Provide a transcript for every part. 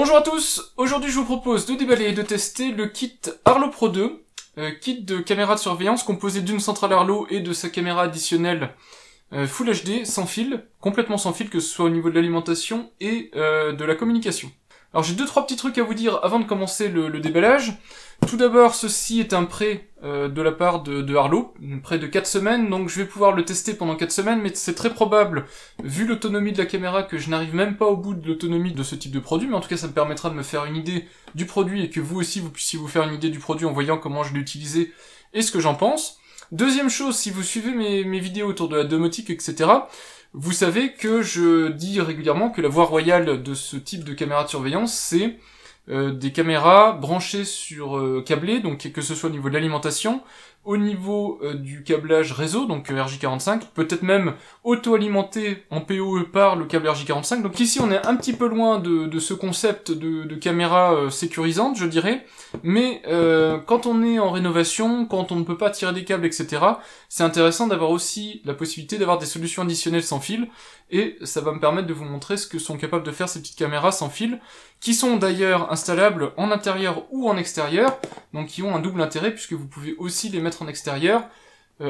Bonjour à tous, aujourd'hui je vous propose de déballer et de tester le kit Arlo Pro 2, kit de caméra de surveillance composé d'une centrale Arlo et de sa caméra additionnelle Full HD, sans fil, complètement sans fil, que ce soit au niveau de l'alimentation et de la communication. Alors j'ai 2-3 petits trucs à vous dire avant de commencer le déballage. Tout d'abord, ceci est un prêt de la part de Arlo, un prêt de 4 semaines, donc je vais pouvoir le tester pendant 4 semaines, mais c'est très probable, vu l'autonomie de la caméra, que je n'arrive même pas au bout de l'autonomie de ce type de produit, mais en tout cas ça me permettra de me faire une idée du produit et que vous aussi vous puissiez vous faire une idée du produit en voyant comment je l'ai utilisé et ce que j'en pense. Deuxième chose, si vous suivez mes vidéos autour de la domotique, etc., vous savez que je dis régulièrement que la voie royale de ce type de caméra de surveillance, c'est des caméras branchées sur câblées, donc que ce soit au niveau de l'alimentation, au niveau du câblage réseau, donc RJ45, peut-être même auto-alimenté en PoE par le câble RJ45. Donc ici on est un petit peu loin de ce concept de caméra sécurisante, je dirais, mais quand on est en rénovation, quand on ne peut pas tirer des câbles, etc., c'est intéressant d'avoir aussi la possibilité d'avoir des solutions additionnelles sans fil, et ça va me permettre de vous montrer ce que sont capables de faire ces petites caméras sans fil, qui sont d'ailleurs installables en intérieur ou en extérieur, donc qui ont un double intérêt puisque vous pouvez aussi les mettre en extérieur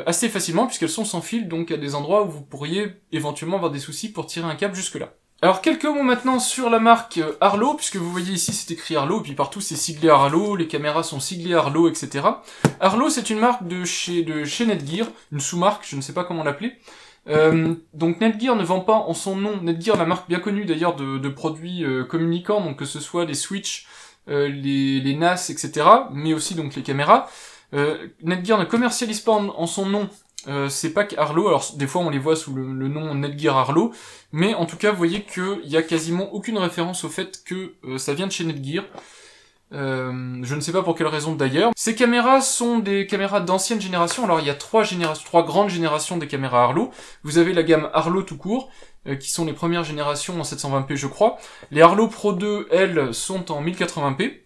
assez facilement puisqu'elles sont sans fil, donc à des endroits où vous pourriez éventuellement avoir des soucis pour tirer un câble jusque là. Alors quelques mots maintenant sur la marque Arlo, puisque vous voyez ici c'est écrit Arlo, et puis partout c'est siglé Arlo, les caméras sont siglées Arlo, etc. Arlo c'est une marque de chez Netgear, une sous-marque, je ne sais pas comment l'appeler. Donc Netgear ne vend pas en son nom, Netgear, la marque bien connue d'ailleurs de produits communicants, donc que ce soit les Switch, les NAS, etc., mais aussi donc les caméras. Netgear ne commercialise pas en son nom ces packs Arlo, alors des fois on les voit sous le nom Netgear Arlo, mais en tout cas vous voyez qu'il y a quasiment aucune référence au fait que ça vient de chez Netgear. Je ne sais pas pour quelle raison d'ailleurs. Ces caméras sont des caméras d'ancienne génération. Alors il y a trois grandes générations des caméras Arlo. Vous avez la gamme Arlo tout court, qui sont les premières générations en 720p je crois. Les Arlo Pro 2, elles, sont en 1080p.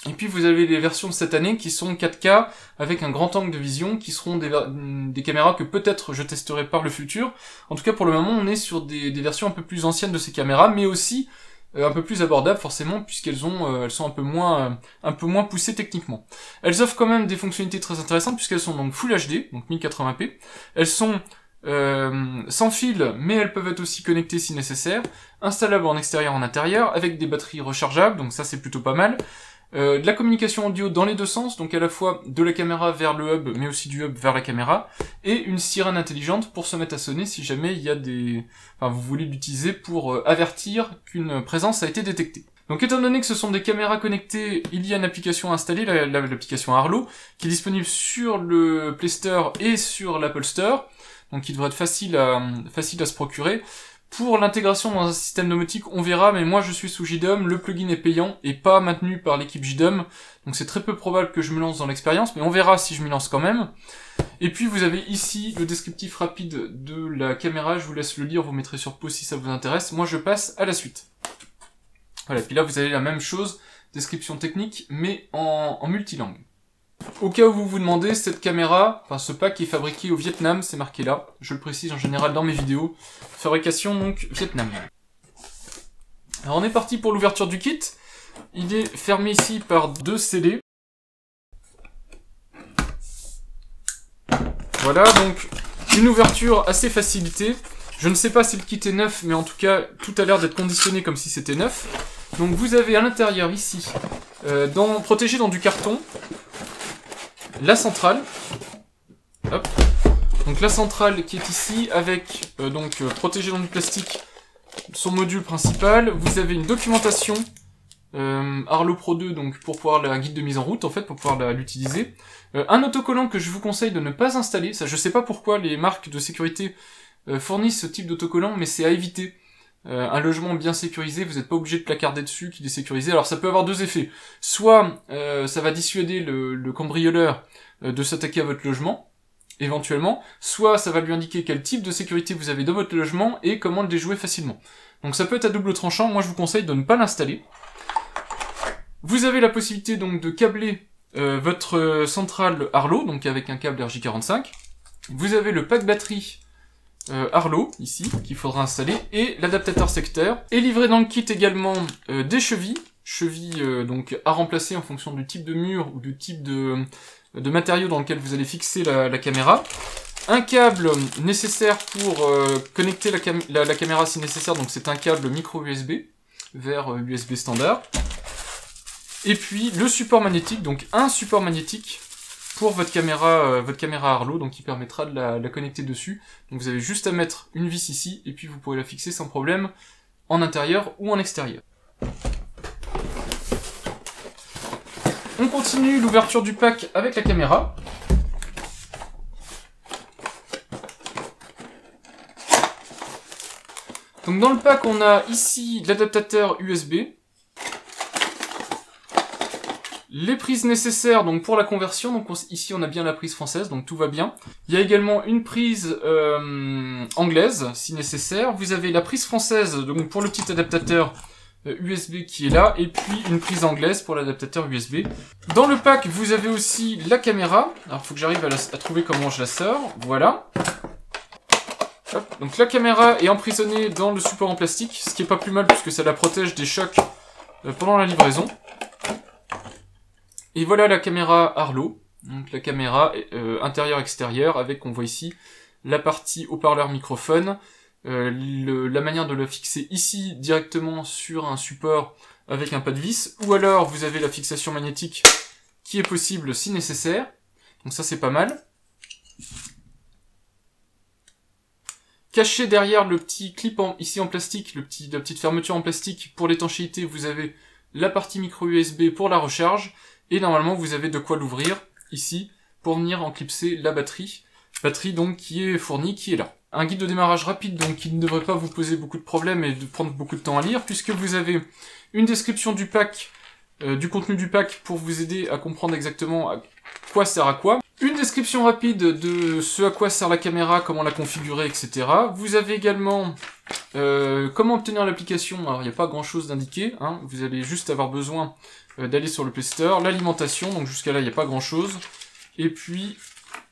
Et puis vous avez les versions de cette année qui sont 4K avec un grand angle de vision, qui seront des caméras que peut-être je testerai par le futur. En tout cas pour le moment on est sur des versions un peu plus anciennes de ces caméras, mais aussi un peu plus abordables forcément puisqu'elles elles sont un peu moins poussées techniquement. Elles offrent quand même des fonctionnalités très intéressantes puisqu'elles sont donc Full HD, donc 1080p. Elles sont sans fil, mais elles peuvent être aussi connectées si nécessaire, installables en extérieur en intérieur, avec des batteries rechargeables, donc ça c'est plutôt pas mal. De la communication audio dans les deux sens, donc à la fois de la caméra vers le hub, mais aussi du hub vers la caméra, et une sirène intelligente pour se mettre à sonner si jamais il y a vous voulez l'utiliser pour avertir qu'une présence a été détectée. Donc étant donné que ce sont des caméras connectées, il y a une application installée, l'application Arlo, qui est disponible sur le Play Store et sur l'Apple Store, donc qui devrait être facile à se procurer. Pour l'intégration dans un système domotique, on verra, mais moi je suis sous JDOM, le plugin est payant et pas maintenu par l'équipe JDOM, donc c'est très peu probable que je me lance dans l'expérience, mais on verra si je m'y lance quand même. Et puis vous avez ici le descriptif rapide de la caméra, je vous laisse le lire, vous mettrez sur pause si ça vous intéresse, moi je passe à la suite. Voilà, puis là vous avez la même chose, description technique, mais en multilangue. Au cas où vous vous demandez, cette caméra, ce pack est fabriqué au Vietnam, c'est marqué là, je le précise en général dans mes vidéos, fabrication donc Vietnam. Alors on est parti pour l'ouverture du kit, il est fermé ici par 2 scellés. Voilà, donc une ouverture assez facilitée, je ne sais pas si le kit est neuf, mais en tout cas tout a l'air d'être conditionné comme si c'était neuf. Donc vous avez à l'intérieur ici, protégé dans du carton, la centrale, hop. Donc la centrale qui est ici avec protégée dans du plastique son module principal. Vous avez une documentation Arlo Pro 2 donc pour pouvoir un guide de mise en route en fait pour pouvoir l'utiliser. Un autocollant que je vous conseille de ne pas installer. Ça je sais pas pourquoi les marques de sécurité fournissent ce type d'autocollant, mais c'est à éviter. Un logement bien sécurisé, vous n'êtes pas obligé de placarder dessus, qu'il est sécurisé. Alors ça peut avoir deux effets. Soit ça va dissuader le cambrioleur de s'attaquer à votre logement, éventuellement, soit ça va lui indiquer quel type de sécurité vous avez dans votre logement et comment le déjouer facilement. Donc ça peut être à double tranchant, moi je vous conseille de ne pas l'installer. Vous avez la possibilité donc de câbler votre centrale Arlo, donc avec un câble RJ45. Vous avez le pack batterie Arlo, ici, qu'il faudra installer, et l'adaptateur secteur. Et livré dans le kit également des chevilles donc à remplacer en fonction du type de mur ou du type de matériau dans lequel vous allez fixer la caméra. Un câble nécessaire pour connecter la caméra si nécessaire, donc c'est un câble micro USB vers USB standard. Et puis le support magnétique, donc un support magnétique pour votre caméra Arlo, donc qui permettra de la connecter dessus. Donc vous avez juste à mettre une vis ici, et puis vous pourrez la fixer sans problème en intérieur ou en extérieur. On continue l'ouverture du pack avec la caméra. Donc dans le pack, on a ici l'adaptateur USB, les prises nécessaires donc pour la conversion, donc ici on a bien la prise française, donc tout va bien. Il y a également une prise anglaise, si nécessaire. Vous avez la prise française donc pour le petit adaptateur USB qui est là, et puis une prise anglaise pour l'adaptateur USB. Dans le pack, vous avez aussi la caméra. Alors, il faut que j'arrive à trouver comment je la sors. Voilà. Hop. Donc la caméra est emprisonnée dans le support en plastique, ce qui est pas plus mal puisque ça la protège des chocs pendant la livraison. Et voilà la caméra Arlo. Donc la caméra intérieure-extérieure avec, on voit ici, la partie haut-parleur microphone. La manière de la fixer ici directement sur un support avec un pas de vis, ou alors vous avez la fixation magnétique qui est possible si nécessaire, donc ça c'est pas mal. Caché derrière le petit clip ici en plastique, la petite fermeture en plastique pour l'étanchéité, vous avez la partie micro USB pour la recharge, et normalement vous avez de quoi l'ouvrir ici pour venir en clipser la batterie donc qui est fournie, qui est là. Un guide de démarrage rapide, donc qui ne devrait pas vous poser beaucoup de problèmes et de prendre beaucoup de temps à lire, puisque vous avez une description du pack, du contenu du pack pour vous aider à comprendre exactement à quoi sert à quoi. Une description rapide de ce à quoi sert la caméra, comment la configurer, etc. Vous avez également comment obtenir l'application. Alors il n'y a pas grand chose d'indiqué, hein. Vous allez juste avoir besoin d'aller sur le Play Store. L'alimentation, donc jusqu'à là il n'y a pas grand chose. Et puis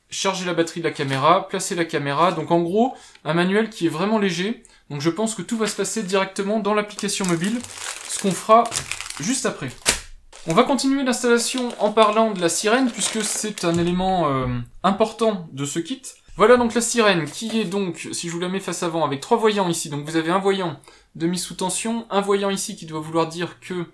charger la batterie de la caméra, placer la caméra, donc en gros, un manuel qui est vraiment léger, donc je pense que tout va se passer directement dans l'application mobile, ce qu'on fera juste après. On va continuer l'installation en parlant de la sirène, puisque c'est un élément important de ce kit. Voilà donc la sirène, qui est donc, si je vous la mets face avant, avec 3 voyants ici, donc vous avez un voyant de mise sous tension, un voyant ici qui doit vouloir dire que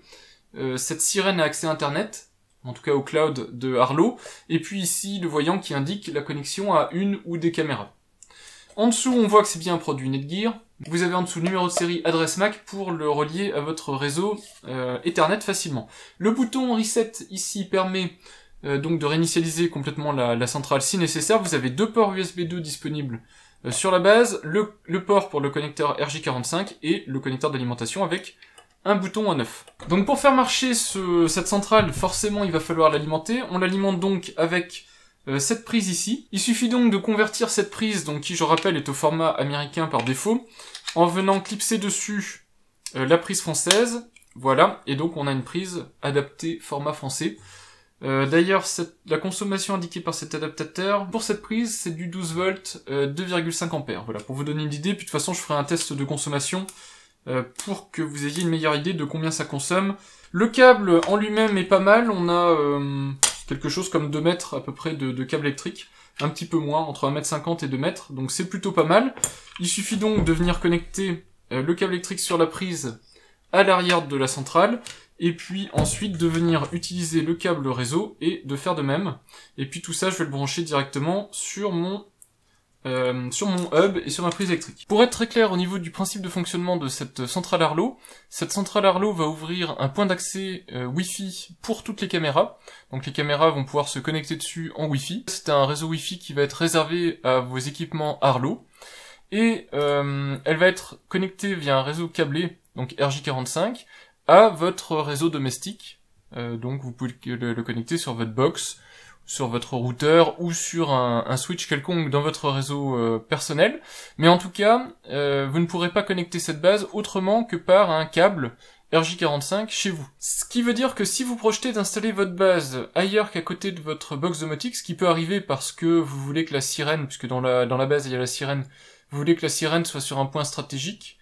cette sirène a accès à Internet, en tout cas au cloud de Arlo, et puis ici le voyant qui indique la connexion à une ou des caméras. En dessous, on voit que c'est bien un produit Netgear. Vous avez en dessous numéro de série, adresse MAC pour le relier à votre réseau Ethernet facilement. Le bouton Reset ici permet donc de réinitialiser complètement la centrale si nécessaire. Vous avez 2 ports USB 2 disponibles sur la base, le port pour le connecteur RJ45 et le connecteur d'alimentation avec un bouton on-off. Donc pour faire marcher cette centrale, forcément il va falloir l'alimenter. On l'alimente donc avec cette prise ici. Il suffit donc de convertir cette prise, donc qui je rappelle est au format américain par défaut, en venant clipser dessus la prise française. Voilà, et donc on a une prise adaptée format français. D'ailleurs, la consommation indiquée par cet adaptateur, pour cette prise, c'est du 12 volts, 2,5 ampères. Voilà, pour vous donner une idée, puis de toute façon je ferai un test de consommation pour que vous ayez une meilleure idée de combien ça consomme. Le câble en lui-même est pas mal, on a quelque chose comme 2 mètres à peu près de câble électrique, un petit peu moins, entre 1,50 m et 2 mètres, donc c'est plutôt pas mal. Il suffit donc de venir connecter le câble électrique sur la prise à l'arrière de la centrale, et puis ensuite de venir utiliser le câble réseau et de faire de même. Et puis tout ça, je vais le brancher directement sur mon hub et sur ma prise électrique. Pour être très clair au niveau du principe de fonctionnement de cette centrale Arlo, cette centrale Arlo va ouvrir un point d'accès Wi-Fi pour toutes les caméras. Donc les caméras vont pouvoir se connecter dessus en Wi-Fi. C'est un réseau Wi-Fi qui va être réservé à vos équipements Arlo. Et elle va être connectée via un réseau câblé, donc RJ45, à votre réseau domestique. Donc vous pouvez le connecter sur votre box, sur votre routeur ou sur un switch quelconque dans votre réseau personnel. Mais en tout cas, vous ne pourrez pas connecter cette base autrement que par un câble RJ45 chez vous. Ce qui veut dire que si vous projetez d'installer votre base ailleurs qu'à côté de votre box domotique, ce qui peut arriver parce que vous voulez que la sirène, puisque dans la base il y a la sirène, vous voulez que la sirène soit sur un point stratégique,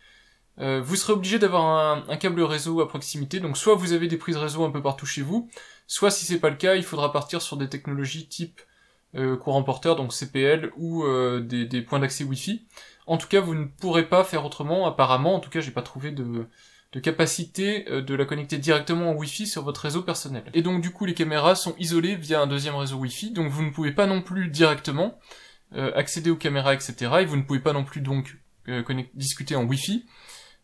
vous serez obligé d'avoir un câble réseau à proximité, donc soit vous avez des prises réseau un peu partout chez vous, soit si c'est pas le cas, il faudra partir sur des technologies type courant porteur, donc CPL, ou des points d'accès Wi-Fi. En tout cas, vous ne pourrez pas faire autrement, apparemment, en tout cas j'ai pas trouvé de capacité de la connecter directement en Wi-Fi sur votre réseau personnel. Et donc du coup les caméras sont isolées via un deuxième réseau Wi-Fi, donc vous ne pouvez pas non plus directement accéder aux caméras, etc. Et vous ne pouvez pas non plus donc discuter en Wi-Fi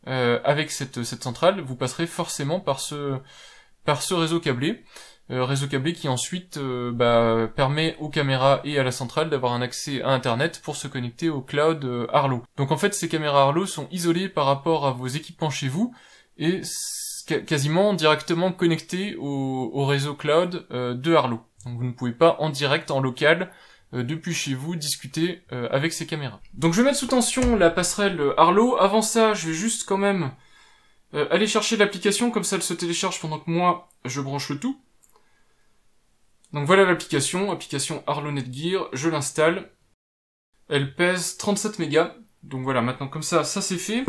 avec cette centrale. Vous passerez forcément par ce réseau câblé. Réseau câblé qui ensuite permet aux caméras et à la centrale d'avoir un accès à Internet pour se connecter au cloud Arlo. Donc en fait ces caméras Arlo sont isolées par rapport à vos équipements chez vous et quasiment directement connectées au réseau cloud de Arlo. Donc vous ne pouvez pas en direct, en local, depuis chez vous, discuter avec ces caméras. Donc je vais mettre sous tension la passerelle Arlo. Avant ça, je vais juste quand même aller chercher l'application, comme ça elle se télécharge pendant que moi je branche le tout. Donc voilà l'application, application Arlo Netgear, je l'installe. Elle pèse 37 mégas. Donc voilà, maintenant comme ça c'est fait.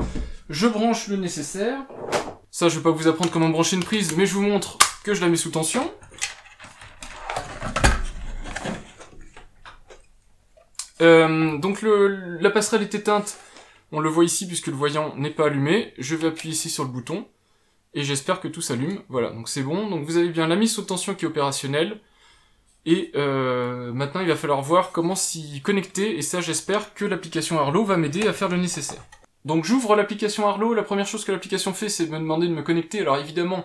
Je branche le nécessaire. Ça, je vais pas vous apprendre comment brancher une prise, mais je vous montre que je la mets sous tension. Donc la passerelle est éteinte. On le voit ici puisque le voyant n'est pas allumé. Je vais appuyer ici sur le bouton. Et j'espère que tout s'allume. Voilà, donc c'est bon. Donc vous avez bien la mise sous tension qui est opérationnelle. Et maintenant, il va falloir voir comment s'y connecter. Et ça, j'espère que l'application Arlo va m'aider à faire le nécessaire. Donc j'ouvre l'application Arlo. La première chose que l'application fait, c'est me demander de me connecter. Alors évidemment,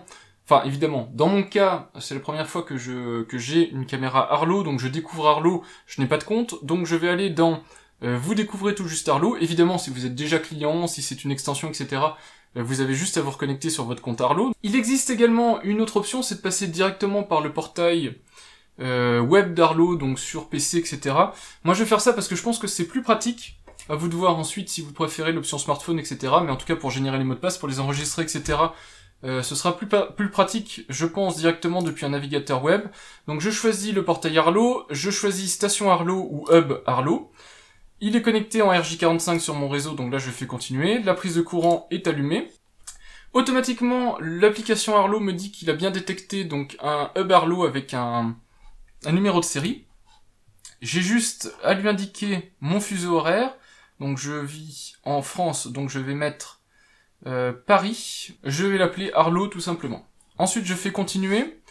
dans mon cas, c'est la première fois que j'ai une caméra Arlo. Donc je découvre Arlo, je n'ai pas de compte. Donc je vais aller dans vous découvrez tout juste Arlo. Évidemment, si vous êtes déjà client, si c'est une extension, etc., vous avez juste à vous reconnecter sur votre compte Arlo. Il existe également une autre option, c'est de passer directement par le portail web d'Arlo, donc sur PC, etc. Moi je vais faire ça parce que je pense que c'est plus pratique. À vous de voir ensuite si vous préférez l'option smartphone, etc. Mais en tout cas pour générer les mots de passe, pour les enregistrer, etc. Ce sera plus pratique, je pense, directement depuis un navigateur web. Donc je choisis le portail Arlo, je choisis station Arlo ou hub Arlo. Il est connecté en RJ45 sur mon réseau, donc là je fais continuer. La prise de courant est allumée. Automatiquement, l'application Arlo me dit qu'il a bien détecté donc un hub Arlo avec un numéro de série. J'ai juste à lui indiquer mon fuseau horaire. Donc je vis en France, donc je vais mettre Paris. Je vais l'appeler Arlo tout simplement. Ensuite je fais continuer.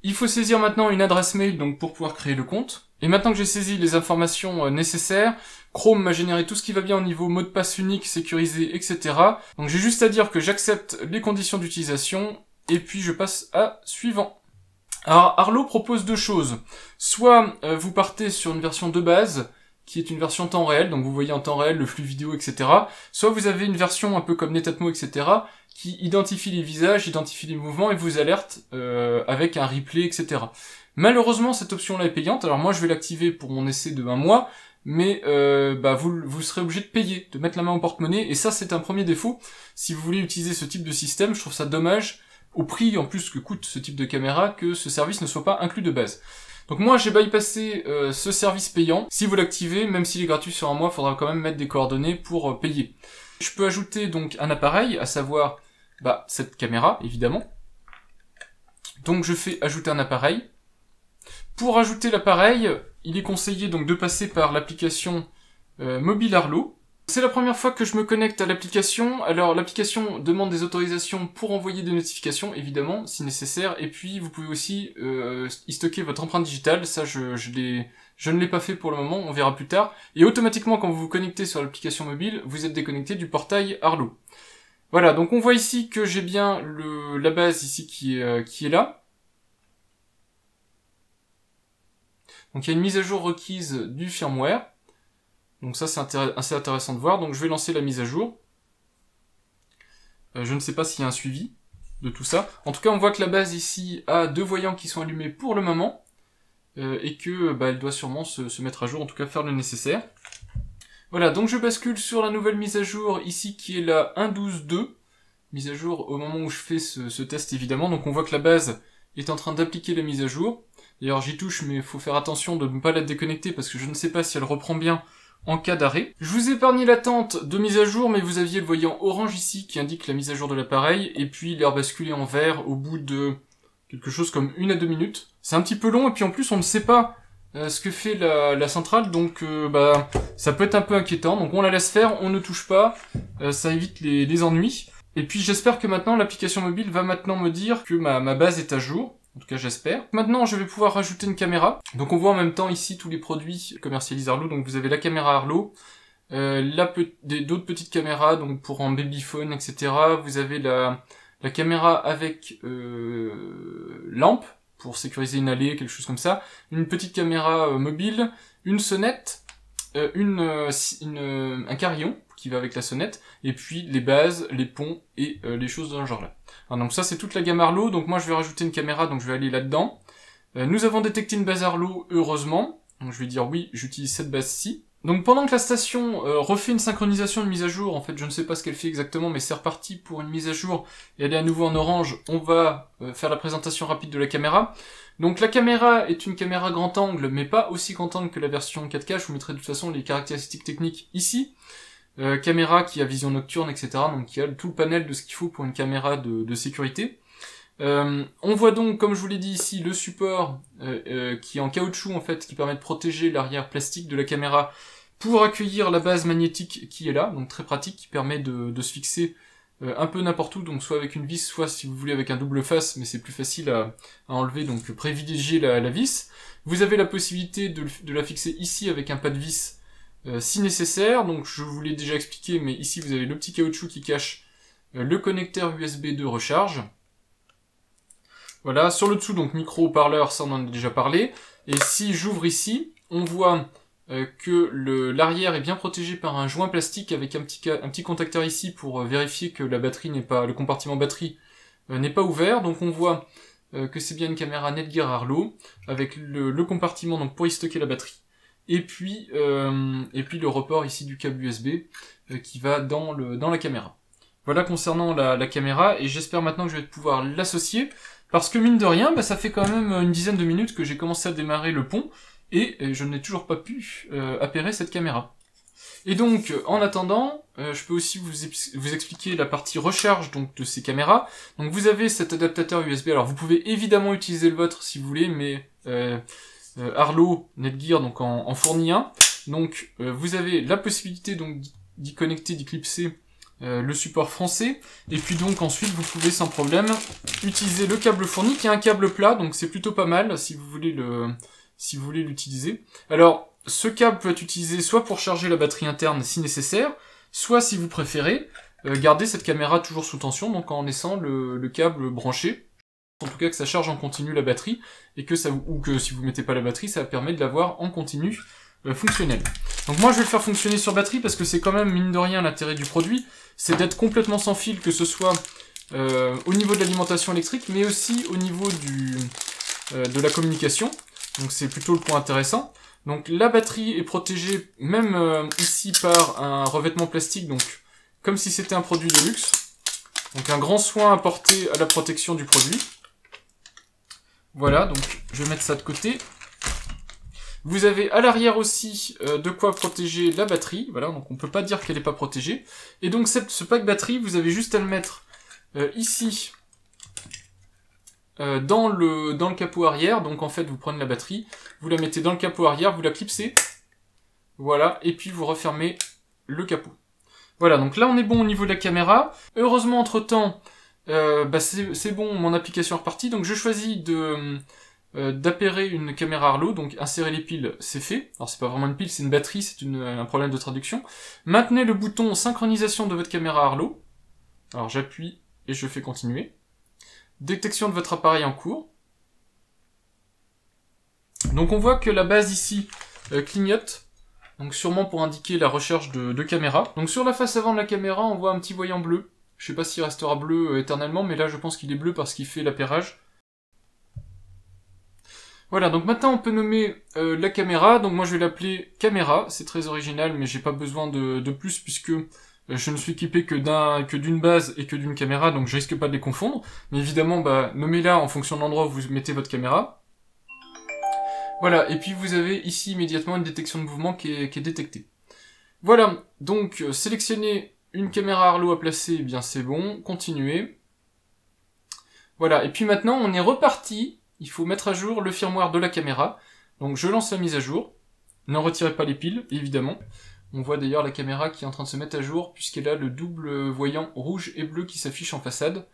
Il faut saisir maintenant une adresse mail donc pour pouvoir créer le compte. Et maintenant que j'ai saisi les informations nécessaires, Chrome m'a généré tout ce qui va bien au niveau mot de passe unique, sécurisé, etc. Donc j'ai juste à dire que j'accepte les conditions d'utilisation et puis je passe à suivant. Alors Arlo propose deux choses. Soit vous partez sur une version de base, qui est une version temps réel, donc vous voyez en temps réel le flux vidéo, etc. Soit vous avez une version un peu comme Netatmo, etc., qui identifie les visages, identifie les mouvements et vous alerte avec un replay, etc. Malheureusement, cette option-là est payante, alors moi je vais l'activer pour mon essai de 1 mois, mais vous serez obligé de payer, de mettre la main au porte-monnaie, et ça c'est un premier défaut. Si vous voulez utiliser ce type de système, je trouve ça dommage, au prix en plus que coûte ce type de caméra, que ce service ne soit pas inclus de base. Donc moi j'ai bypassé ce service payant. Si vous l'activez, même s'il est gratuit sur 1 mois, il faudra quand même mettre des coordonnées pour payer. Je peux ajouter donc un appareil, à savoir cette caméra évidemment. Donc je fais ajouter un appareil. Pour ajouter l'appareil, il est conseillé donc de passer par l'application mobile Arlo. C'est la première fois que je me connecte à l'application, alors l'application demande des autorisations pour envoyer des notifications, évidemment, si nécessaire, et puis vous pouvez aussi y stocker votre empreinte digitale, ça je ne l'ai pas fait pour le moment, on verra plus tard, et automatiquement quand vous vous connectez sur l'application mobile, vous êtes déconnecté du portail Arlo. Voilà, donc on voit ici que j'ai bien la base ici qui est là. Donc il y a une mise à jour requise du firmware. Donc ça c'est assez intéressant de voir, donc je vais lancer la mise à jour. Je ne sais pas s'il y a un suivi de tout ça. En tout cas on voit que la base ici a 2 voyants qui sont allumés pour le moment, et que elle doit sûrement se mettre à jour, en tout cas faire le nécessaire. Voilà, donc je bascule sur la nouvelle mise à jour ici qui est la 1.12.2, mise à jour au moment où je fais ce test évidemment, donc on voit que la base est en train d'appliquer la mise à jour. D'ailleurs j'y touche mais il faut faire attention de ne pas la déconnecter parce que je ne sais pas si elle reprend bien en cas d'arrêt. Je vous ai épargné l'attente de mise à jour, mais vous aviez le voyant orange ici qui indique la mise à jour de l'appareil, et puis il est rebasculé en vert au bout de quelque chose comme 1 à 2 minutes. C'est un petit peu long, et puis en plus on ne sait pas ce que fait la centrale, donc ça peut être un peu inquiétant. Donc on la laisse faire, on ne touche pas, ça évite les ennuis. Et puis j'espère que maintenant l'application mobile va maintenant me dire que ma base est à jour. En tout cas, j'espère. Maintenant, je vais pouvoir rajouter une caméra. Donc, on voit en même temps ici tous les produits commercialisés Arlo. Donc, vous avez la caméra Arlo, d'autres petites caméras, donc pour un babyphone, etc. Vous avez la caméra avec lampe pour sécuriser une allée, quelque chose comme ça. Une petite caméra mobile, une sonnette, un carillon qui va avec la sonnette, et puis les bases, les ponts et les choses dans ce genre-là. Alors, donc ça c'est toute la gamme Arlo, donc moi je vais rajouter une caméra, donc je vais aller là-dedans. Nous avons détecté une base Arlo, heureusement, donc je vais dire oui, j'utilise cette base-ci. Donc pendant que la station refait une synchronisation, une mise à jour, en fait je ne sais pas ce qu'elle fait exactement, mais c'est reparti pour une mise à jour, et elle est à nouveau en orange, on va faire la présentation rapide de la caméra. Donc la caméra est une caméra grand angle, mais pas aussi grand angle que la version 4K, je vous mettrai de toute façon les caractéristiques techniques ici. Caméra qui a vision nocturne, etc. Donc qui a tout le panel de ce qu'il faut pour une caméra de sécurité. On voit donc, comme je vous l'ai dit ici, le support qui est en caoutchouc en fait, qui permet de protéger l'arrière plastique de la caméra pour accueillir la base magnétique qui est là, donc très pratique, qui permet de se fixer un peu n'importe où, donc soit avec une vis, soit si vous voulez avec un double face, mais c'est plus facile à enlever, donc privilégiez la vis. Vous avez la possibilité de la fixer ici avec un pas de vis si nécessaire, donc je vous l'ai déjà expliqué, mais ici vous avez le petit caoutchouc qui cache le connecteur USB de recharge. Voilà, sur le dessous, donc micro-haut-parleur, ça on en a déjà parlé, et si j'ouvre ici, on voit que l'arrière est bien protégé par un joint plastique avec un petit contacteur ici pour vérifier que la batterie n'est pas, le compartiment batterie n'est pas ouvert, donc on voit que c'est bien une caméra Netgear Arlo, avec le compartiment donc pour y stocker la batterie. Et puis le report ici du câble USB qui va dans la caméra. Voilà concernant la caméra, et j'espère maintenant que je vais pouvoir l'associer, parce que mine de rien, ça fait quand même une dizaine de minutes que j'ai commencé à démarrer le pont, et je n'ai toujours pas pu appairer cette caméra. Et donc, en attendant, je peux aussi vous expliquer la partie recharge donc de ces caméras. Donc vous avez cet adaptateur USB, alors vous pouvez évidemment utiliser le vôtre si vous voulez, mais Arlo, Netgear donc en fournit un. Donc vous avez la possibilité donc d'y connecter, d'y clipser le support français, et puis donc ensuite vous pouvez sans problème utiliser le câble fourni qui est un câble plat, donc c'est plutôt pas mal si vous voulez l'utiliser. Alors ce câble peut être utilisé soit pour charger la batterie interne si nécessaire, soit si vous préférez garder cette caméra toujours sous tension, donc en laissant le câble branché. En tout cas que ça charge en continu la batterie, et que si vous mettez pas la batterie, ça permet de l'avoir en continu fonctionnel. Donc moi je vais le faire fonctionner sur batterie parce que c'est quand même mine de rien l'intérêt du produit, c'est d'être complètement sans fil, que ce soit au niveau de l'alimentation électrique, mais aussi au niveau de la communication. Donc c'est plutôt le point intéressant. Donc la batterie est protégée même ici par un revêtement plastique, donc comme si c'était un produit de luxe. Donc un grand soin apporté à la protection du produit. Voilà, donc je vais mettre ça de côté. Vous avez à l'arrière aussi de quoi protéger la batterie. Voilà, donc on peut pas dire qu'elle n'est pas protégée. Et donc ce pack batterie, vous avez juste à le mettre ici dans le capot arrière. Donc en fait, vous prenez la batterie, vous la mettez dans le capot arrière, vous la clipsez. Voilà, et puis vous refermez le capot. Voilà, donc là on est bon au niveau de la caméra. Heureusement, entre-temps, c'est bon, mon application est repartie. Donc je choisis d'appairer une caméra Arlo, donc insérer les piles, c'est fait. Alors c'est pas vraiment une pile, c'est une batterie, c'est un problème de traduction. Maintenez le bouton synchronisation de votre caméra Arlo. Alors j'appuie et je fais continuer. Détection de votre appareil en cours. Donc on voit que la base ici clignote, donc sûrement pour indiquer la recherche de caméra. Donc sur la face avant de la caméra, on voit un petit voyant bleu. Je sais pas s'il restera bleu éternellement, mais là je pense qu'il est bleu parce qu'il fait l'appairage. Voilà, donc maintenant on peut nommer la caméra, donc moi je vais l'appeler caméra, c'est très original, mais j'ai pas besoin de plus puisque je ne suis équipé que d'une base et que d'une caméra, donc je risque pas de les confondre. Mais évidemment, nommez-la en fonction de l'endroit où vous mettez votre caméra. Voilà, et puis vous avez ici immédiatement une détection de mouvement qui est détectée. Voilà, donc sélectionner une caméra Arlo à placer, eh bien c'est bon, continuer. Voilà, et puis maintenant on est reparti, il faut mettre à jour le firmware de la caméra. Donc je lance la mise à jour, ne retirez pas les piles, évidemment. On voit d'ailleurs la caméra qui est en train de se mettre à jour, puisqu'elle a le double voyant rouge et bleu qui s'affiche en façade,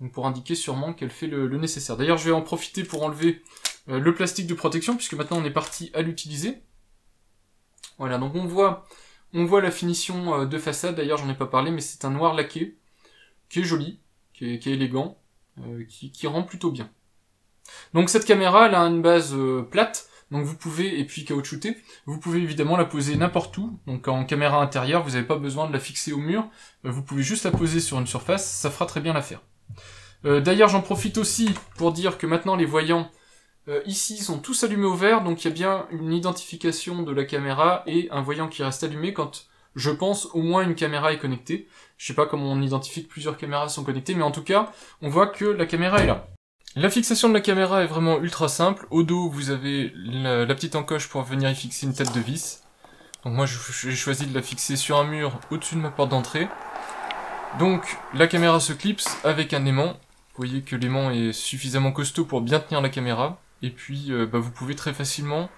donc pour indiquer sûrement qu'elle fait le nécessaire. D'ailleurs je vais en profiter pour enlever le plastique de protection, puisque maintenant on est parti à l'utiliser. Voilà, donc on voit la finition de façade, d'ailleurs j'en ai pas parlé, mais c'est un noir laqué, qui est joli, qui est élégant, qui rend plutôt bien. Donc cette caméra, elle a une base plate, donc vous pouvez, et puis caoutchoutée, vous pouvez évidemment la poser n'importe où, donc en caméra intérieure, vous n'avez pas besoin de la fixer au mur, vous pouvez juste la poser sur une surface, ça fera très bien l'affaire. D'ailleurs j'en profite aussi pour dire que maintenant les voyants ici sont tous allumés au vert, donc il y a bien une identification de la caméra et un voyant qui reste allumé quand, je pense, au moins une caméra est connectée. Je sais pas comment on identifie que plusieurs caméras sont connectées, mais en tout cas, on voit que la caméra est là. La fixation de la caméra est vraiment ultra simple. Au dos, vous avez la petite encoche pour venir y fixer une tête de vis. Donc moi, j'ai choisi de la fixer sur un mur au-dessus de ma porte d'entrée. Donc, la caméra se clipse avec un aimant. Vous voyez que l'aimant est suffisamment costaud pour bien tenir la caméra. Et puis, vous pouvez très facilement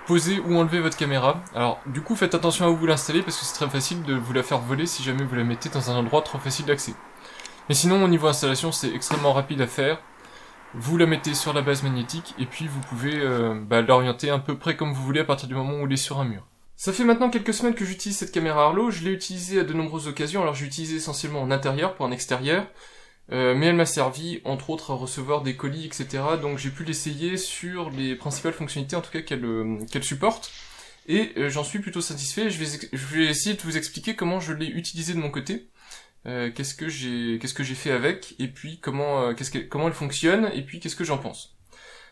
poser ou enlever votre caméra. Alors, du coup, faites attention à où vous l'installez parce que c'est très facile de vous la faire voler si jamais vous la mettez dans un endroit trop facile d'accès. Mais sinon, au niveau installation, c'est extrêmement rapide à faire. Vous la mettez sur la base magnétique et puis vous pouvez l'orienter à peu près comme vous voulez à partir du moment où elle est sur un mur. Ça fait maintenant quelques semaines que j'utilise cette caméra Arlo. Je l'ai utilisée à de nombreuses occasions. Alors, j'ai utilisé essentiellement en intérieur pour un extérieur. Mais elle m'a servi, entre autres, à recevoir des colis, etc. Donc j'ai pu l'essayer sur les principales fonctionnalités, en tout cas, qu'elle supporte. Et j'en suis plutôt satisfait. Je vais essayer de vous expliquer comment je l'ai utilisé de mon côté. Qu'est-ce que j'ai fait avec, et puis comment elle fonctionne, et puis qu'est-ce que j'en pense.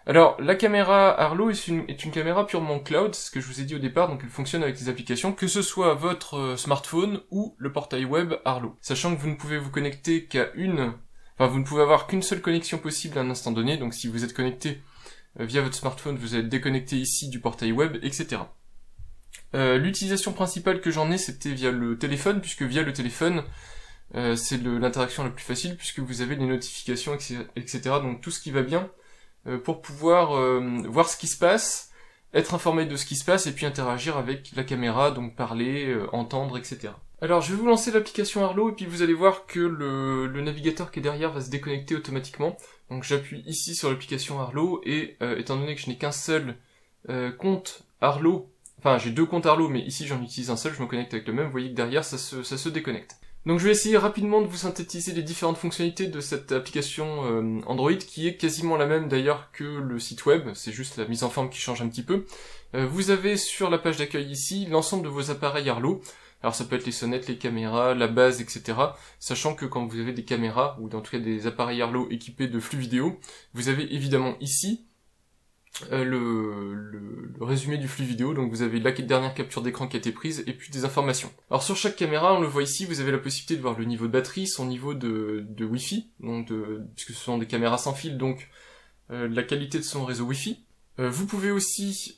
Alors, la caméra Arlo est une caméra purement cloud, c'est ce que je vous ai dit au départ, donc elle fonctionne avec les applications, que ce soit votre smartphone ou le portail web Arlo. Sachant que vous ne pouvez vous connecter qu'à vous ne pouvez avoir qu'une seule connexion possible à un instant donné, donc si vous êtes connecté via votre smartphone, vous êtes déconnecté ici du portail web, etc. L'utilisation principale que j'en ai, c'était via le téléphone, puisque via le téléphone, c'est l'interaction la plus facile, puisque vous avez les notifications, etc. Donc tout ce qui va bien, pour pouvoir voir ce qui se passe, être informé de ce qui se passe, et puis interagir avec la caméra, donc parler, entendre, etc. Alors je vais vous lancer l'application Arlo, et puis vous allez voir que le navigateur qui est derrière va se déconnecter automatiquement. Donc j'appuie ici sur l'application Arlo, et étant donné que je n'ai qu'un seul compte Arlo, enfin j'ai deux comptes Arlo, mais ici j'en utilise un seul, je me connecte avec le même, vous voyez que derrière ça se déconnecte. Donc je vais essayer rapidement de vous synthétiser les différentes fonctionnalités de cette application Android, qui est quasiment la même d'ailleurs que le site web, c'est juste la mise en forme qui change un petit peu. Vous avez sur la page d'accueil ici l'ensemble de vos appareils Arlo. Alors ça peut être les sonnettes, les caméras, la base, etc. Sachant que quand vous avez des caméras, ou en tout cas des appareils Arlo équipés de flux vidéo, vous avez évidemment ici le résumé du flux vidéo, donc vous avez la dernière capture d'écran qui a été prise, et puis des informations. Alors sur chaque caméra, on le voit ici, vous avez la possibilité de voir le niveau de batterie, son niveau de Wi-Fi, donc puisque ce sont des caméras sans fil, donc la qualité de son réseau Wi-Fi. Vous pouvez aussi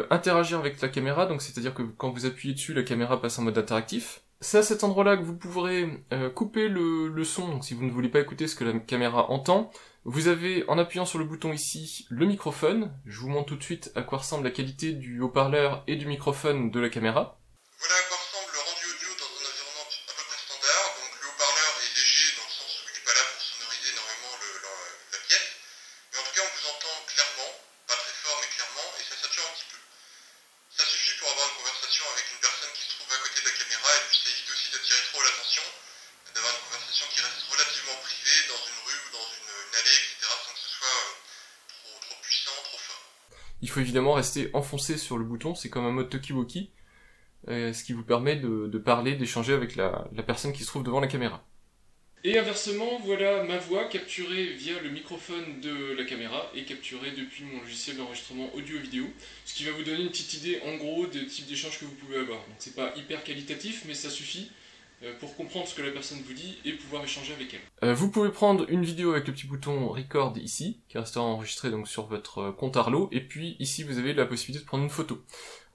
interagir avec la caméra, donc c'est-à-dire que quand vous appuyez dessus, la caméra passe en mode interactif. C'est à cet endroit-là que vous pourrez couper le son, donc si vous ne voulez pas écouter ce que la caméra entend. Vous avez, en appuyant sur le bouton ici, le microphone. Je vous montre tout de suite à quoi ressemble la qualité du haut-parleur et du microphone de la caméra. Voilà à quoi ressemble le rendu audio dans un environnement à peu près standard. Donc le haut-parleur est léger dans le sens où il n'est pas là pour sonoriser énormément la pièce. Mais en tout cas on vous entend clairement, pas très fort mais clairement, et ça sature un petit peu. Ça suffit pour avoir une conversation avec une personne qui se trouve à côté de la caméra, et puis ça évite aussi d'attirer trop l'attention, d'avoir une conversation qui reste relativement privée dans une rue ou dans une allée, etc., sans que ce soit trop puissant, trop fort. Il faut évidemment rester enfoncé sur le bouton, c'est comme un mode talkie-walkie, ce qui vous permet de parler, d'échanger avec la personne qui se trouve devant la caméra. Et inversement, voilà ma voix capturée via le microphone de la caméra et capturée depuis mon logiciel d'enregistrement audio-vidéo, ce qui va vous donner une petite idée en gros des types d'échanges que vous pouvez avoir. Donc c'est pas hyper qualitatif, mais ça suffit pour comprendre ce que la personne vous dit et pouvoir échanger avec elle. Vous pouvez prendre une vidéo avec le petit bouton Record ici, qui restera enregistré donc sur votre compte Arlo, et puis ici vous avez la possibilité de prendre une photo.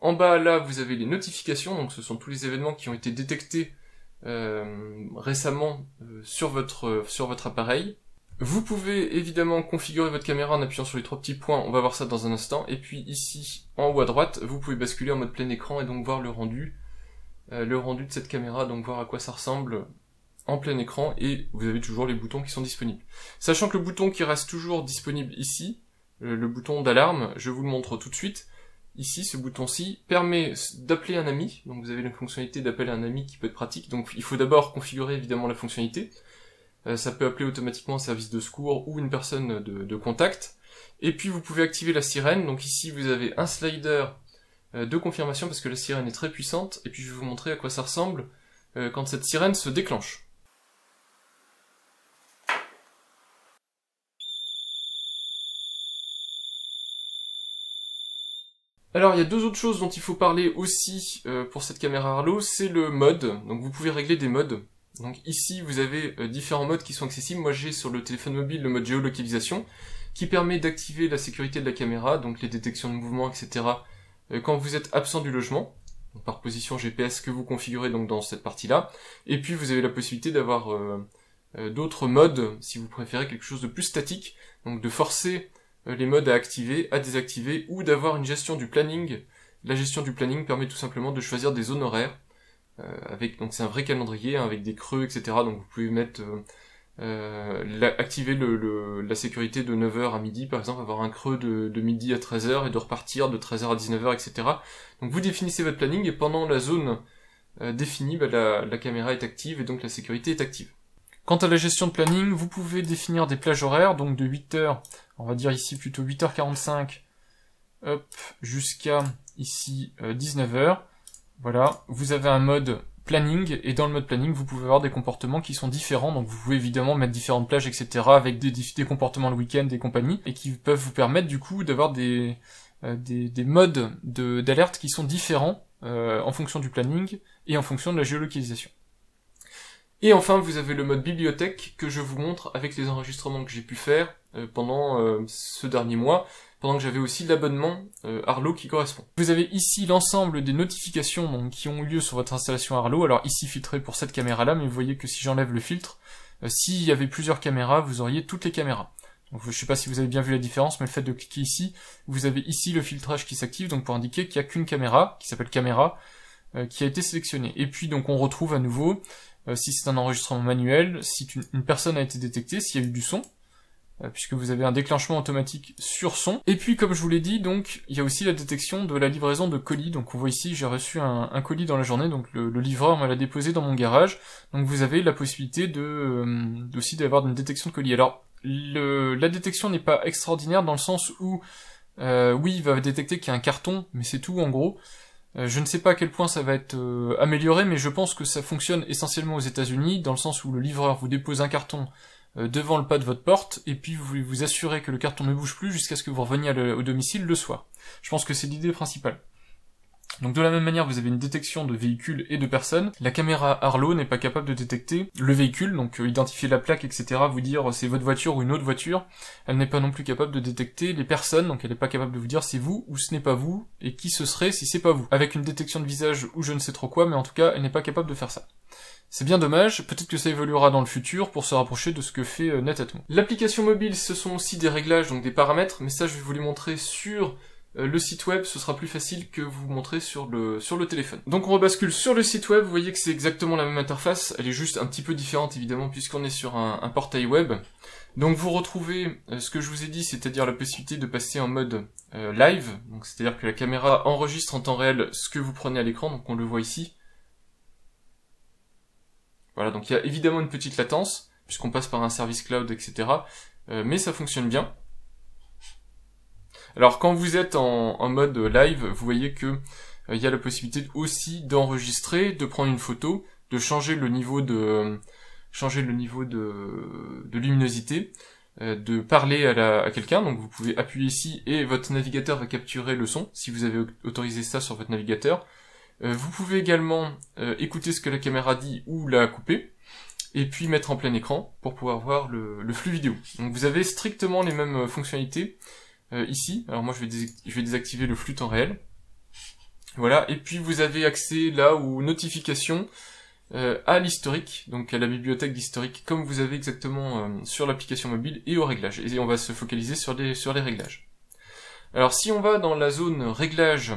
En bas, là, vous avez les notifications, donc ce sont tous les événements qui ont été détectés récemment sur votre appareil. Vous pouvez évidemment configurer votre caméra en appuyant sur les 3 petits points, on va voir ça dans un instant, et puis ici, en haut à droite, vous pouvez basculer en mode plein écran et donc voir le rendu de cette caméra, donc voir à quoi ça ressemble en plein écran, et vous avez toujours les boutons qui sont disponibles. Sachant que le bouton qui reste toujours disponible ici, le bouton d'alarme, je vous le montre tout de suite. Ici, ce bouton-ci permet d'appeler un ami, donc vous avez la fonctionnalité d'appeler un ami qui peut être pratique, donc il faut d'abord configurer évidemment la fonctionnalité. Ça peut appeler automatiquement un service de secours ou une personne de contact. Et puis vous pouvez activer la sirène, donc ici vous avez un slider de confirmation parce que la sirène est très puissante, et puis je vais vous montrer à quoi ça ressemble quand cette sirène se déclenche. Alors il y a 2 autres choses dont il faut parler aussi pour cette caméra Arlo, c'est le mode, donc vous pouvez régler des modes. Donc ici vous avez différents modes qui sont accessibles, moi j'ai sur le téléphone mobile le mode géolocalisation, qui permet d'activer la sécurité de la caméra, donc les détections de mouvement, etc. Quand vous êtes absent du logement, donc par position GPS que vous configurez donc dans cette partie-là, et puis vous avez la possibilité d'avoir d'autres modes, si vous préférez quelque chose de plus statique, donc de forcer les modes à activer, à désactiver, ou d'avoir une gestion du planning. La gestion du planning permet tout simplement de choisir des zones horaires, donc c'est un vrai calendrier, hein, avec des creux, etc. Donc vous pouvez mettre activer la sécurité de 9h à midi, par exemple, avoir un creux de midi à 13h et de repartir de 13h à 19h, etc. Donc vous définissez votre planning et pendant la zone définie, la caméra est active et donc la sécurité est active. Quant à la gestion de planning, vous pouvez définir des plages horaires, donc de 8h, on va dire ici plutôt 8h45, hop, jusqu'à ici 19h. Voilà, vous avez un mode planning, et dans le mode planning, vous pouvez avoir des comportements qui sont différents, donc vous pouvez évidemment mettre différentes plages, etc., avec des comportements le week-end et compagnie, et qui peuvent vous permettre du coup d'avoir des modes d'alerte qui sont différents en fonction du planning et en fonction de la géolocalisation. Et enfin, vous avez le mode bibliothèque que je vous montre avec les enregistrements que j'ai pu faire pendant ce dernier mois, pendant que j'avais aussi l'abonnement Arlo qui correspond. Vous avez ici l'ensemble des notifications donc, qui ont eu lieu sur votre installation Arlo, alors ici filtré pour cette caméra-là, mais vous voyez que si j'enlève le filtre, s'il y avait plusieurs caméras, vous auriez toutes les caméras. Donc, je sais pas si vous avez bien vu la différence, mais le fait de cliquer ici, vous avez ici le filtrage qui s'active, donc pour indiquer qu'il n'y a qu'une caméra, qui s'appelle caméra, qui a été sélectionnée. Et puis donc on retrouve à nouveau, si c'est un enregistrement manuel, si une personne a été détectée, s'il y a eu du son, puisque vous avez un déclenchement automatique sur son. Et puis comme je vous l'ai dit, donc il y a aussi la détection de la livraison de colis. Donc on voit ici, j'ai reçu un colis dans la journée, donc le livreur me l'a déposé dans mon garage. Donc vous avez la possibilité aussi d'avoir une détection de colis. Alors la détection n'est pas extraordinaire dans le sens où oui, il va détecter qu'il y a un carton, mais c'est tout en gros. Je ne sais pas à quel point ça va être amélioré, mais je pense que ça fonctionne essentiellement aux États-Unis, dans le sens où le livreur vous dépose un carton devant le pas de votre porte, et puis vous vous assurez que le carton ne bouge plus jusqu'à ce que vous reveniez au domicile le soir. Je pense que c'est l'idée principale. Donc de la même manière, vous avez une détection de véhicules et de personnes. La caméra Arlo n'est pas capable de détecter le véhicule, donc identifier la plaque, etc., vous dire c'est votre voiture ou une autre voiture. Elle n'est pas non plus capable de détecter les personnes, donc elle n'est pas capable de vous dire c'est vous ou ce n'est pas vous, et qui ce serait si c'est pas vous. Avec une détection de visage ou je ne sais trop quoi, mais en tout cas, elle n'est pas capable de faire ça. C'est bien dommage, peut-être que ça évoluera dans le futur pour se rapprocher de ce que fait Netatmo. L'application mobile, ce sont aussi des réglages, donc des paramètres, mais ça je vais vous les montrer sur le site web, ce sera plus facile que vous montrer sur le téléphone. Donc on rebascule sur le site web, vous voyez que c'est exactement la même interface, elle est juste un petit peu différente évidemment puisqu'on est sur un portail web. Donc vous retrouvez ce que je vous ai dit, c'est-à-dire la possibilité de passer en mode live, donc c'est-à-dire que la caméra enregistre en temps réel ce que vous prenez à l'écran, donc on le voit ici. Voilà, donc il y a évidemment une petite latence, puisqu'on passe par un service cloud, etc. Mais ça fonctionne bien. Alors quand vous êtes en mode live, vous voyez que il y a la possibilité aussi d'enregistrer, de prendre une photo, de changer le niveau de luminosité, de parler à quelqu'un, donc vous pouvez appuyer ici et votre navigateur va capturer le son, si vous avez autorisé ça sur votre navigateur. Vous pouvez également écouter ce que la caméra dit ou la couper, et puis mettre en plein écran pour pouvoir voir le flux vidéo. Donc vous avez strictement les mêmes fonctionnalités ici. Alors moi je vais désactiver le flux temps réel. Voilà, et puis vous avez accès là aux notifications, à l'historique, donc à la bibliothèque d'historique, comme vous avez exactement sur l'application mobile, et aux réglages. Et on va se focaliser sur les réglages. Alors si on va dans la zone réglages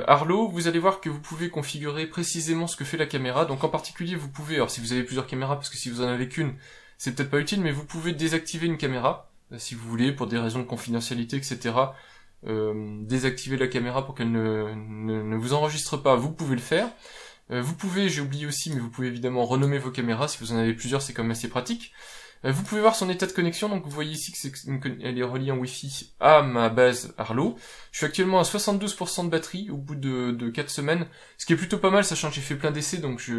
Arlo, vous allez voir que vous pouvez configurer précisément ce que fait la caméra. Donc en particulier, vous pouvez, alors si vous avez plusieurs caméras, parce que si vous en avez qu'une, c'est peut-être pas utile, mais vous pouvez désactiver une caméra, si vous voulez, pour des raisons de confidentialité, etc. Désactiver la caméra pour qu'elle ne vous enregistre pas, vous pouvez le faire. Vous pouvez, j'ai oublié aussi, mais vous pouvez évidemment renommer vos caméras, si vous en avez plusieurs, c'est quand même assez pratique. Vous pouvez voir son état de connexion, donc vous voyez ici qu'elle est reliée en Wi-Fi à ma base Arlo. Je suis actuellement à 72% de batterie au bout de 4 semaines, ce qui est plutôt pas mal, sachant que j'ai fait plein d'essais, donc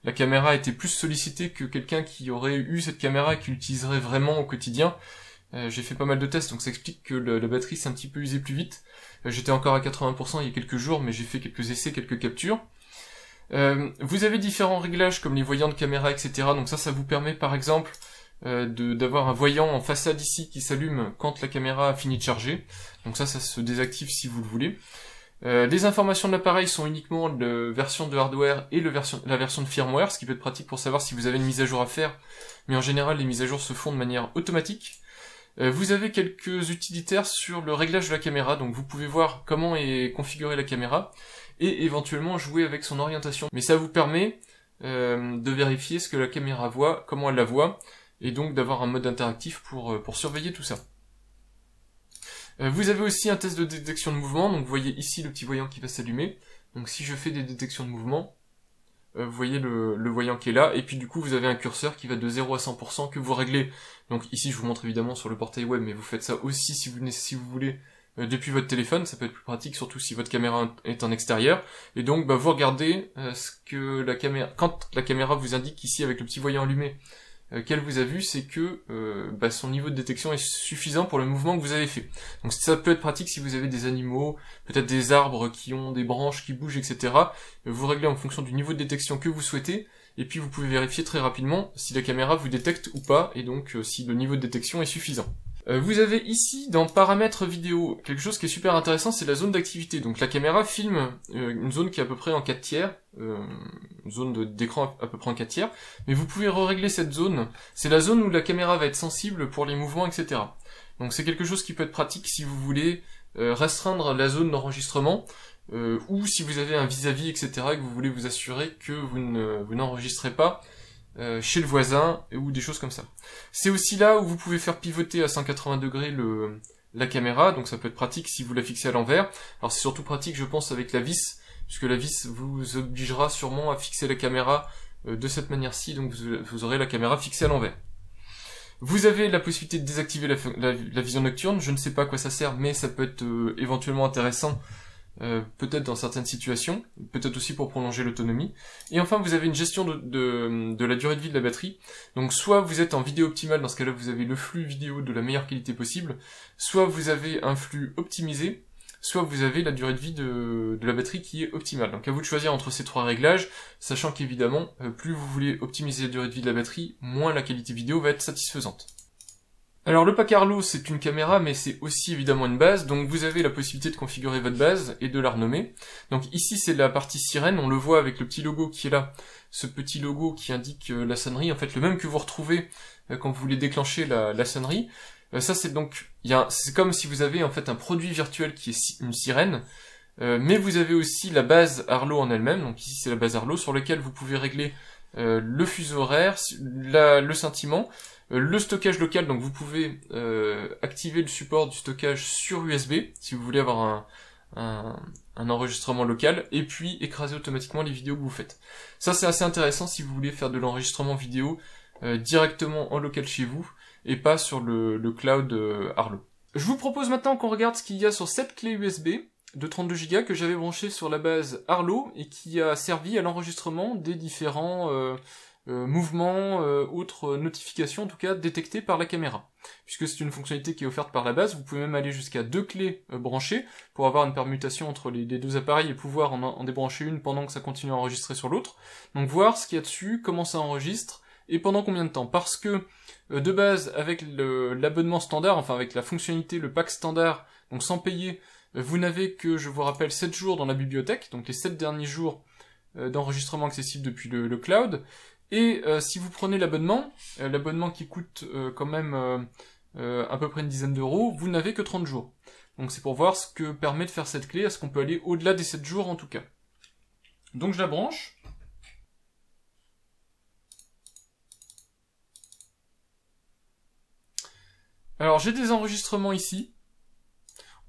la caméra était plus sollicitée que quelqu'un qui aurait eu cette caméra et qui l'utiliserait vraiment au quotidien. J'ai fait pas mal de tests, donc ça explique que la batterie s'est un petit peu usée plus vite. J'étais encore à 80% il y a quelques jours, mais j'ai fait quelques essais, quelques captures. Vous avez différents réglages comme les voyants de caméra, etc. Donc ça vous permet par exemple d'avoir un voyant en façade ici qui s'allume quand la caméra a fini de charger. Donc ça se désactive si vous le voulez. Les informations de l'appareil sont uniquement la version de hardware et la version de firmware, ce qui peut être pratique pour savoir si vous avez une mise à jour à faire. Mais en général, les mises à jour se font de manière automatique. Vous avez quelques utilitaires sur le réglage de la caméra, donc vous pouvez voir comment est configurée la caméra et éventuellement jouer avec son orientation. Mais ça vous permet de vérifier ce que la caméra voit, comment elle la voit, et donc d'avoir un mode interactif pour surveiller tout ça. Vous avez aussi un test de détection de mouvement, donc vous voyez ici le petit voyant qui va s'allumer. Donc si je fais des détections de mouvement, vous voyez le voyant qui est là, et puis du coup vous avez un curseur qui va de 0 à 100% que vous réglez. Donc ici je vous montre évidemment sur le portail web, mais vous faites ça aussi si vous voulez depuis votre téléphone, ça peut être plus pratique, surtout si votre caméra est en extérieur. Et donc vous regardez ce que la caméra, quand la caméra vous indique ici avec le petit voyant allumé qu'elle vous a vu, c'est que son niveau de détection est suffisant pour le mouvement que vous avez fait. Donc ça peut être pratique si vous avez des animaux, peut-être des arbres qui ont des branches qui bougent, etc. Vous réglez en fonction du niveau de détection que vous souhaitez, et puis vous pouvez vérifier très rapidement si la caméra vous détecte ou pas, et donc si le niveau de détection est suffisant. Vous avez ici, dans paramètres vidéo, quelque chose qui est super intéressant, c'est la zone d'activité. Donc la caméra filme une zone qui est à peu près en 4 tiers, une zone d'écran à peu près en 4 tiers, mais vous pouvez régler cette zone. C'est la zone où la caméra va être sensible pour les mouvements, etc. Donc c'est quelque chose qui peut être pratique si vous voulez restreindre la zone d'enregistrement, ou si vous avez un vis-à-vis, etc., et que vous voulez vous assurer que vous n'enregistrez pas chez le voisin, ou des choses comme ça. C'est aussi là où vous pouvez faire pivoter à 180 degrés la caméra, donc ça peut être pratique si vous la fixez à l'envers. Alors c'est surtout pratique, je pense, avec la vis, puisque la vis vous obligera sûrement à fixer la caméra de cette manière-ci, donc vous aurez la caméra fixée à l'envers. Vous avez la possibilité de désactiver la vision nocturne, je ne sais pas à quoi ça sert, mais ça peut être éventuellement intéressant, peut-être dans certaines situations, peut-être aussi pour prolonger l'autonomie. Et enfin, vous avez une gestion de la durée de vie de la batterie. Donc soit vous êtes en vidéo optimale, dans ce cas-là vous avez le flux vidéo de la meilleure qualité possible, soit vous avez un flux optimisé, soit vous avez la durée de vie de la batterie qui est optimale. Donc à vous de choisir entre ces trois réglages, sachant qu'évidemment, plus vous voulez optimiser la durée de vie de la batterie, moins la qualité vidéo va être satisfaisante. Alors le pack Arlo, c'est une caméra, mais c'est aussi évidemment une base, donc vous avez la possibilité de configurer votre base et de la renommer. Donc ici c'est la partie sirène, on le voit avec le petit logo qui est là, ce petit logo qui indique la sonnerie, en fait le même que vous retrouvez quand vous voulez déclencher la sonnerie. Ça c'est donc, c'est comme si vous avez en fait un produit virtuel qui est une sirène, mais vous avez aussi la base Arlo en elle-même, donc ici c'est la base Arlo sur laquelle vous pouvez régler le fuseau horaire, le scintillement, le stockage local, donc vous pouvez activer le support du stockage sur USB si vous voulez avoir un enregistrement local, et puis écraser automatiquement les vidéos que vous faites. Ça c'est assez intéressant si vous voulez faire de l'enregistrement vidéo directement en local chez vous, et pas sur le cloud Arlo. Je vous propose maintenant qu'on regarde ce qu'il y a sur cette clé USB de 32 Go que j'avais branché sur la base Arlo et qui a servi à l'enregistrement des différents mouvements, autres notifications en tout cas détectées par la caméra. Puisque c'est une fonctionnalité qui est offerte par la base, vous pouvez même aller jusqu'à 2 clés branchées pour avoir une permutation entre les deux appareils et pouvoir en débrancher une pendant que ça continue à enregistrer sur l'autre. Donc voir ce qu'il y a dessus, comment ça enregistre et pendant combien de temps. Parce que de base avec l'abonnement standard, enfin avec la fonctionnalité, le pack standard, donc sans payer, Vous n'avez que, je vous rappelle, 7 jours dans la bibliothèque, donc les 7 derniers jours d'enregistrement accessible depuis le cloud. Et si vous prenez l'abonnement qui coûte quand même à peu près une dizaine d'euros, vous n'avez que 30 jours. Donc c'est pour voir ce que permet de faire cette clé, est-ce qu'on peut aller au-delà des 7 jours en tout cas. Donc je la branche. Alors j'ai des enregistrements ici.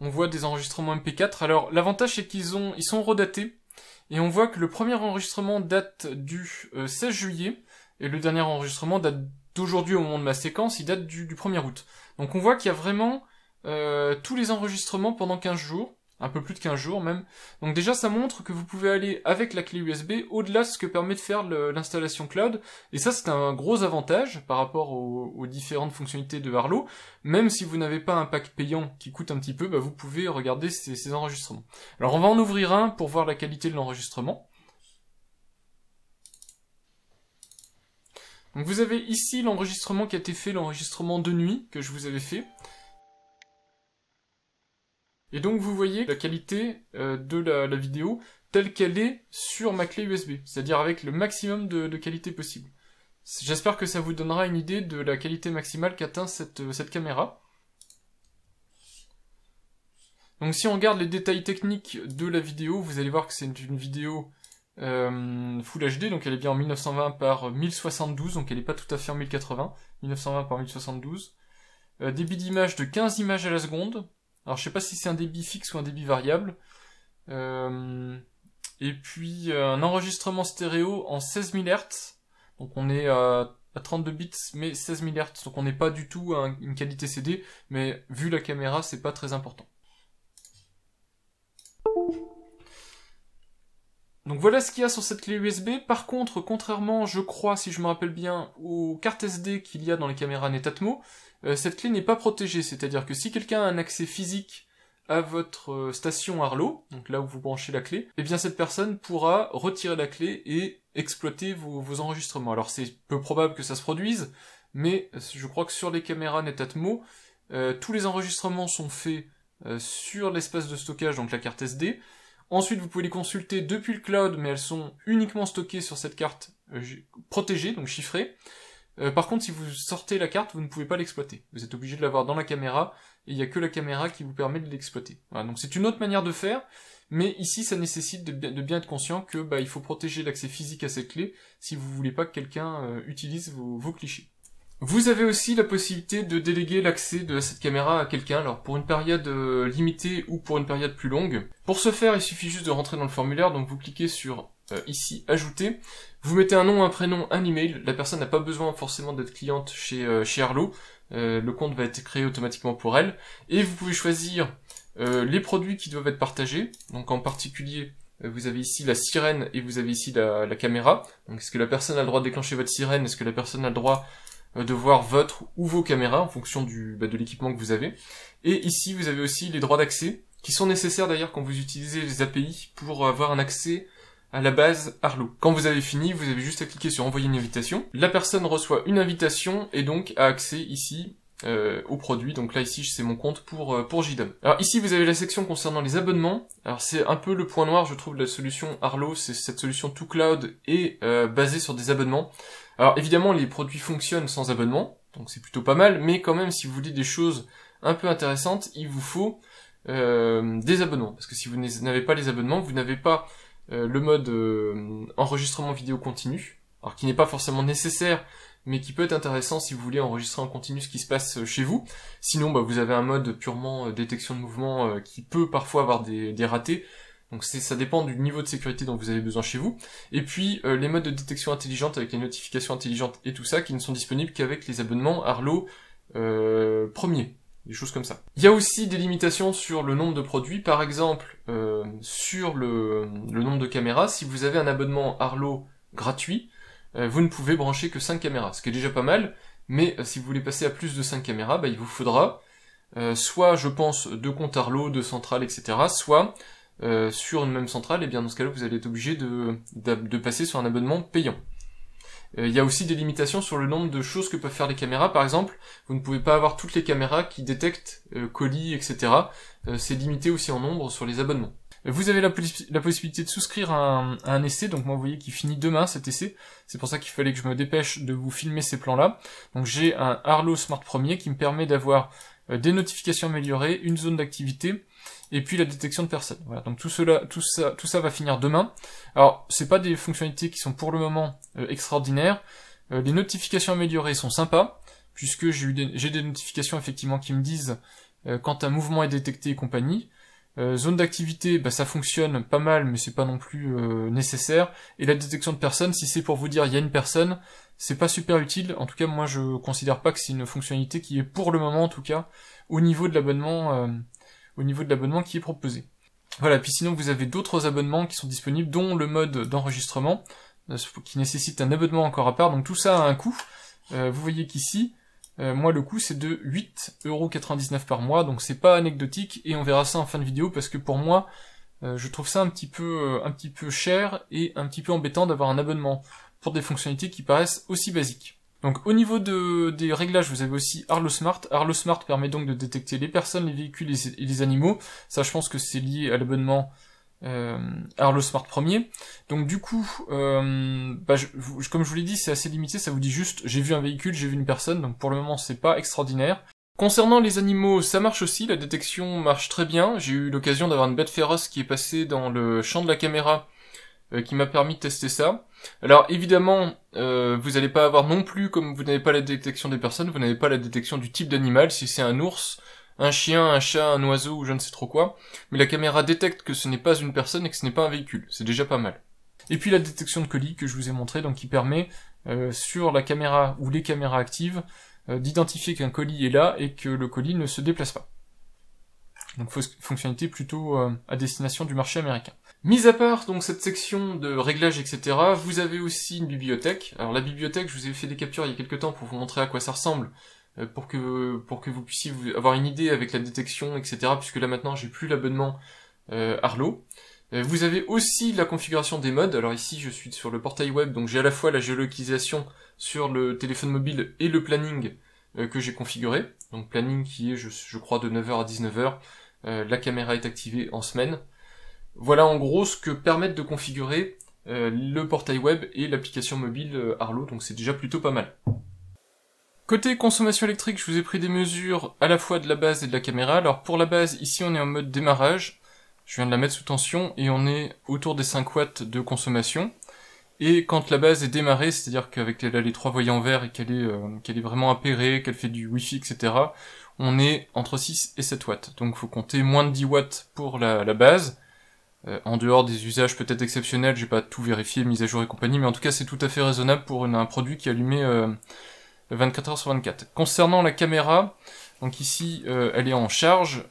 On voit des enregistrements MP4. Alors l'avantage c'est qu'ils sont redatés. Et on voit que le premier enregistrement date du 16 juillet. Et le dernier enregistrement date d'aujourd'hui au moment de ma séquence. Il date du 1er août. Donc on voit qu'il y a vraiment tous les enregistrements pendant 15 jours. Un peu plus de 15 jours même. Donc déjà ça montre que vous pouvez aller avec la clé USB au-delà de ce que permet de faire l'installation cloud. Et ça c'est un gros avantage par rapport aux différentes fonctionnalités de Arlo. Même si vous n'avez pas un pack payant qui coûte un petit peu, vous pouvez regarder ces enregistrements. Alors on va en ouvrir un pour voir la qualité de l'enregistrement. Donc vous avez ici l'enregistrement qui a été fait, l'enregistrement de nuit que je vous avais fait. Et donc vous voyez la qualité de la vidéo telle qu'elle est sur ma clé USB, c'est-à-dire avec le maximum de qualité possible. J'espère que ça vous donnera une idée de la qualité maximale qu'atteint cette caméra. Donc si on regarde les détails techniques de la vidéo, vous allez voir que c'est une vidéo Full HD, donc elle est bien en 1920 par 1072, donc elle n'est pas tout à fait en 1080, 1920 par 1072. Débit d'image de 15 images à la seconde. Alors je sais pas si c'est un débit fixe ou un débit variable. Et puis un enregistrement stéréo en 16 000 Hz. Donc on est à 32 bits mais 16 000 Hz. Donc on n'est pas du tout à une qualité CD. Mais vu la caméra c'est pas très important. Donc voilà ce qu'il y a sur cette clé USB. Par contre, contrairement, je crois, si je me rappelle bien, aux cartes SD qu'il y a dans les caméras Netatmo, cette clé n'est pas protégée. C'est-à-dire que si quelqu'un a un accès physique à votre station Arlo, donc là où vous branchez la clé, eh bien cette personne pourra retirer la clé et exploiter vos enregistrements. Alors c'est peu probable que ça se produise, mais je crois que sur les caméras Netatmo, tous les enregistrements sont faits sur l'espace de stockage, donc la carte SD. Ensuite, vous pouvez les consulter depuis le cloud, mais elles sont uniquement stockées sur cette carte protégée, donc chiffrée. Par contre, si vous sortez la carte, vous ne pouvez pas l'exploiter. Vous êtes obligé de l'avoir dans la caméra, et il n'y a que la caméra qui vous permet de l'exploiter. Voilà, donc c'est une autre manière de faire, mais ici, ça nécessite de bien être conscient que il faut protéger l'accès physique à cette clé, si vous voulez pas que quelqu'un utilise vos clichés. Vous avez aussi la possibilité de déléguer l'accès de cette caméra à quelqu'un, alors pour une période limitée ou pour une période plus longue. Pour ce faire, il suffit juste de rentrer dans le formulaire, donc vous cliquez sur ici, ajouter, vous mettez un nom, un prénom, un email, la personne n'a pas besoin forcément d'être cliente chez Arlo, le compte va être créé automatiquement pour elle, et vous pouvez choisir les produits qui doivent être partagés, donc en particulier, vous avez ici la sirène et vous avez ici la caméra, donc est-ce que la personne a le droit de déclencher votre sirène, est-ce que la personne a le droit de voir votre ou vos caméras en fonction de l'équipement que vous avez. Et ici, vous avez aussi les droits d'accès, qui sont nécessaires d'ailleurs quand vous utilisez les API pour avoir un accès à la base Arlo. Quand vous avez fini, vous avez juste à cliquer sur envoyer une invitation. La personne reçoit une invitation et donc a accès ici au produit. Donc là ici c'est mon compte pour JDOM. Alors ici vous avez la section concernant les abonnements. Alors c'est un peu le point noir je trouve de la solution Arlo, c'est cette solution to cloud est basée sur des abonnements. Alors évidemment les produits fonctionnent sans abonnement, donc c'est plutôt pas mal, mais quand même si vous voulez des choses un peu intéressantes, il vous faut des abonnements. Parce que si vous n'avez pas les abonnements, vous n'avez pas le mode enregistrement vidéo continu, alors qui n'est pas forcément nécessaire, mais qui peut être intéressant si vous voulez enregistrer en continu ce qui se passe chez vous. Sinon vous avez un mode purement détection de mouvement qui peut parfois avoir des ratés. Donc ça dépend du niveau de sécurité dont vous avez besoin chez vous. Et puis les modes de détection intelligente avec les notifications intelligentes et tout ça qui ne sont disponibles qu'avec les abonnements Arlo premiers. Des choses comme ça. Il y a aussi des limitations sur le nombre de produits. Par exemple, sur le nombre de caméras, si vous avez un abonnement Arlo gratuit, vous ne pouvez brancher que 5 caméras, ce qui est déjà pas mal. Mais si vous voulez passer à plus de 5 caméras, il vous faudra soit, je pense, 2 comptes Arlo, 2 centrales, etc. Soit sur une même centrale, et bien dans ce cas-là, vous allez être obligé de passer sur un abonnement payant. Il y a aussi des limitations sur le nombre de choses que peuvent faire les caméras. Par exemple, vous ne pouvez pas avoir toutes les caméras qui détectent colis, etc. C'est limité aussi en nombre sur les abonnements. Vous avez la possibilité de souscrire à un essai, donc moi vous voyez qu'il finit demain cet essai, c'est pour ça qu'il fallait que je me dépêche de vous filmer ces plans-là. Donc j'ai un Arlo Smart Premier qui me permet d'avoir des notifications améliorées, une zone d'activité, et puis la détection de personnes. Voilà, donc tout ça va finir demain. Alors, c'est pas des fonctionnalités qui sont pour le moment extraordinaires. Les notifications améliorées sont sympas, puisque j'ai des notifications effectivement qui me disent quand un mouvement est détecté et compagnie. Zone d'activité, bah, ça fonctionne pas mal, mais c'est pas non plus nécessaire. Et la détection de personnes, si c'est pour vous dire il y a une personne, c'est pas super utile. En tout cas, moi je considère pas que c'est une fonctionnalité qui est pour le moment, en tout cas, au niveau de l'abonnement qui est proposé. Voilà, puis sinon vous avez d'autres abonnements qui sont disponibles, dont le mode d'enregistrement, qui nécessite un abonnement encore à part, donc tout ça a un coût. Vous voyez qu'ici, moi le coût c'est de 8,99€ par mois, donc c'est pas anecdotique, et on verra ça en fin de vidéo, parce que pour moi, je trouve ça un petit peu cher, et un petit peu embêtant d'avoir un abonnement pour des fonctionnalités qui paraissent aussi basiques. Donc au niveau des réglages, vous avez aussi Arlo Smart. Arlo Smart permet donc de détecter les personnes, les véhicules et les animaux. Ça, je pense que c'est lié à l'abonnement Arlo Smart Premier. Donc du coup, comme je vous l'ai dit, c'est assez limité. Ça vous dit juste, j'ai vu un véhicule, j'ai vu une personne. Donc pour le moment, c'est pas extraordinaire. Concernant les animaux, ça marche aussi. La détection marche très bien. J'ai eu l'occasion d'avoir une bête féroce qui est passée dans le champ de la caméra, qui m'a permis de tester ça. Alors évidemment, vous n'allez pas avoir non plus, comme vous n'avez pas la détection des personnes, vous n'avez pas la détection du type d'animal, si c'est un ours, un chien, un chat, un oiseau ou je ne sais trop quoi, mais la caméra détecte que ce n'est pas une personne et que ce n'est pas un véhicule, c'est déjà pas mal. Et puis la détection de colis que je vous ai montré, donc qui permet, sur la caméra ou les caméras actives, d'identifier qu'un colis est là et que le colis ne se déplace pas. Donc fonctionnalité plutôt à destination du marché américain. Mis à part donc cette section de réglage, etc., vous avez aussi une bibliothèque. Alors la bibliothèque, je vous ai fait des captures il y a quelques temps pour vous montrer à quoi ça ressemble, pour que vous puissiez avoir une idée avec la détection, etc., puisque là maintenant j'ai plus l'abonnement Arlo. Vous avez aussi la configuration des modes. Alors ici je suis sur le portail web, donc j'ai à la fois la géolocalisation sur le téléphone mobile et le planning que j'ai configuré. Donc planning qui est, je crois, de 9h à 19h. La caméra est activée en semaine. Voilà en gros ce que permettent de configurer le portail web et l'application mobile Arlo, donc c'est déjà plutôt pas mal. Côté consommation électrique, je vous ai pris des mesures à la fois de la base et de la caméra. Alors pour la base, ici on est en mode démarrage, je viens de la mettre sous tension et on est autour des 5 watts de consommation. Et quand la base est démarrée, c'est-à-dire qu'avec les 3 voyants verts et qu'elle est vraiment appairée, qu'elle fait du Wi-Fi, etc., on est entre 6 et 7 watts. Donc il faut compter moins de 10 watts pour la base. En dehors des usages peut-être exceptionnels, j'ai pas tout vérifié, mise à jour et compagnie, mais en tout cas c'est tout à fait raisonnable pour un produit qui est allumé 24h sur 24. Concernant la caméra, donc ici elle est en charge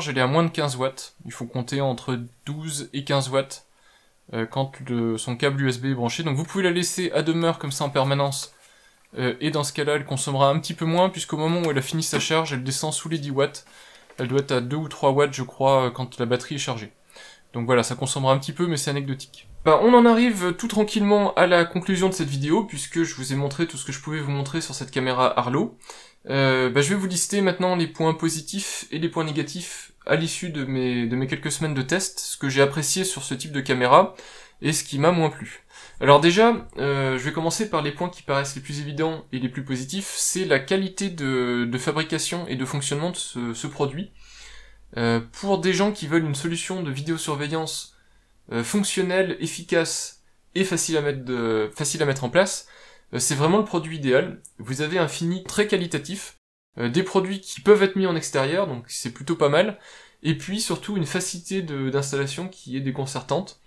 elle est à moins de 15 watts, il faut compter entre 12 et 15 watts quand son câble USB est branché, donc vous pouvez la laisser à demeure comme ça en permanence, et dans ce cas-là elle consommera un petit peu moins, puisqu'au moment où elle a fini sa charge, elle descend sous les 10 watts, elle doit être à 2 ou 3 watts je crois quand la batterie est chargée. Donc voilà, ça consommera un petit peu, mais c'est anecdotique. On en arrive tout tranquillement à la conclusion de cette vidéo, puisque je vous ai montré tout ce que je pouvais vous montrer sur cette caméra Arlo. Je vais vous lister maintenant les points positifs et les points négatifs à l'issue de mes quelques semaines de test, ce que j'ai apprécié sur ce type de caméra, et ce qui m'a moins plu. Alors déjà, je vais commencer par les points qui paraissent les plus évidents et les plus positifs, c'est la qualité de fabrication et de fonctionnement de ce produit. Pour des gens qui veulent une solution de vidéosurveillance fonctionnelle, efficace et facile à mettre en place, c'est vraiment le produit idéal. Vous avez un fini très qualitatif, des produits qui peuvent être mis en extérieur, donc c'est plutôt pas mal, et puis surtout une facilité d'installation qui est déconcertante.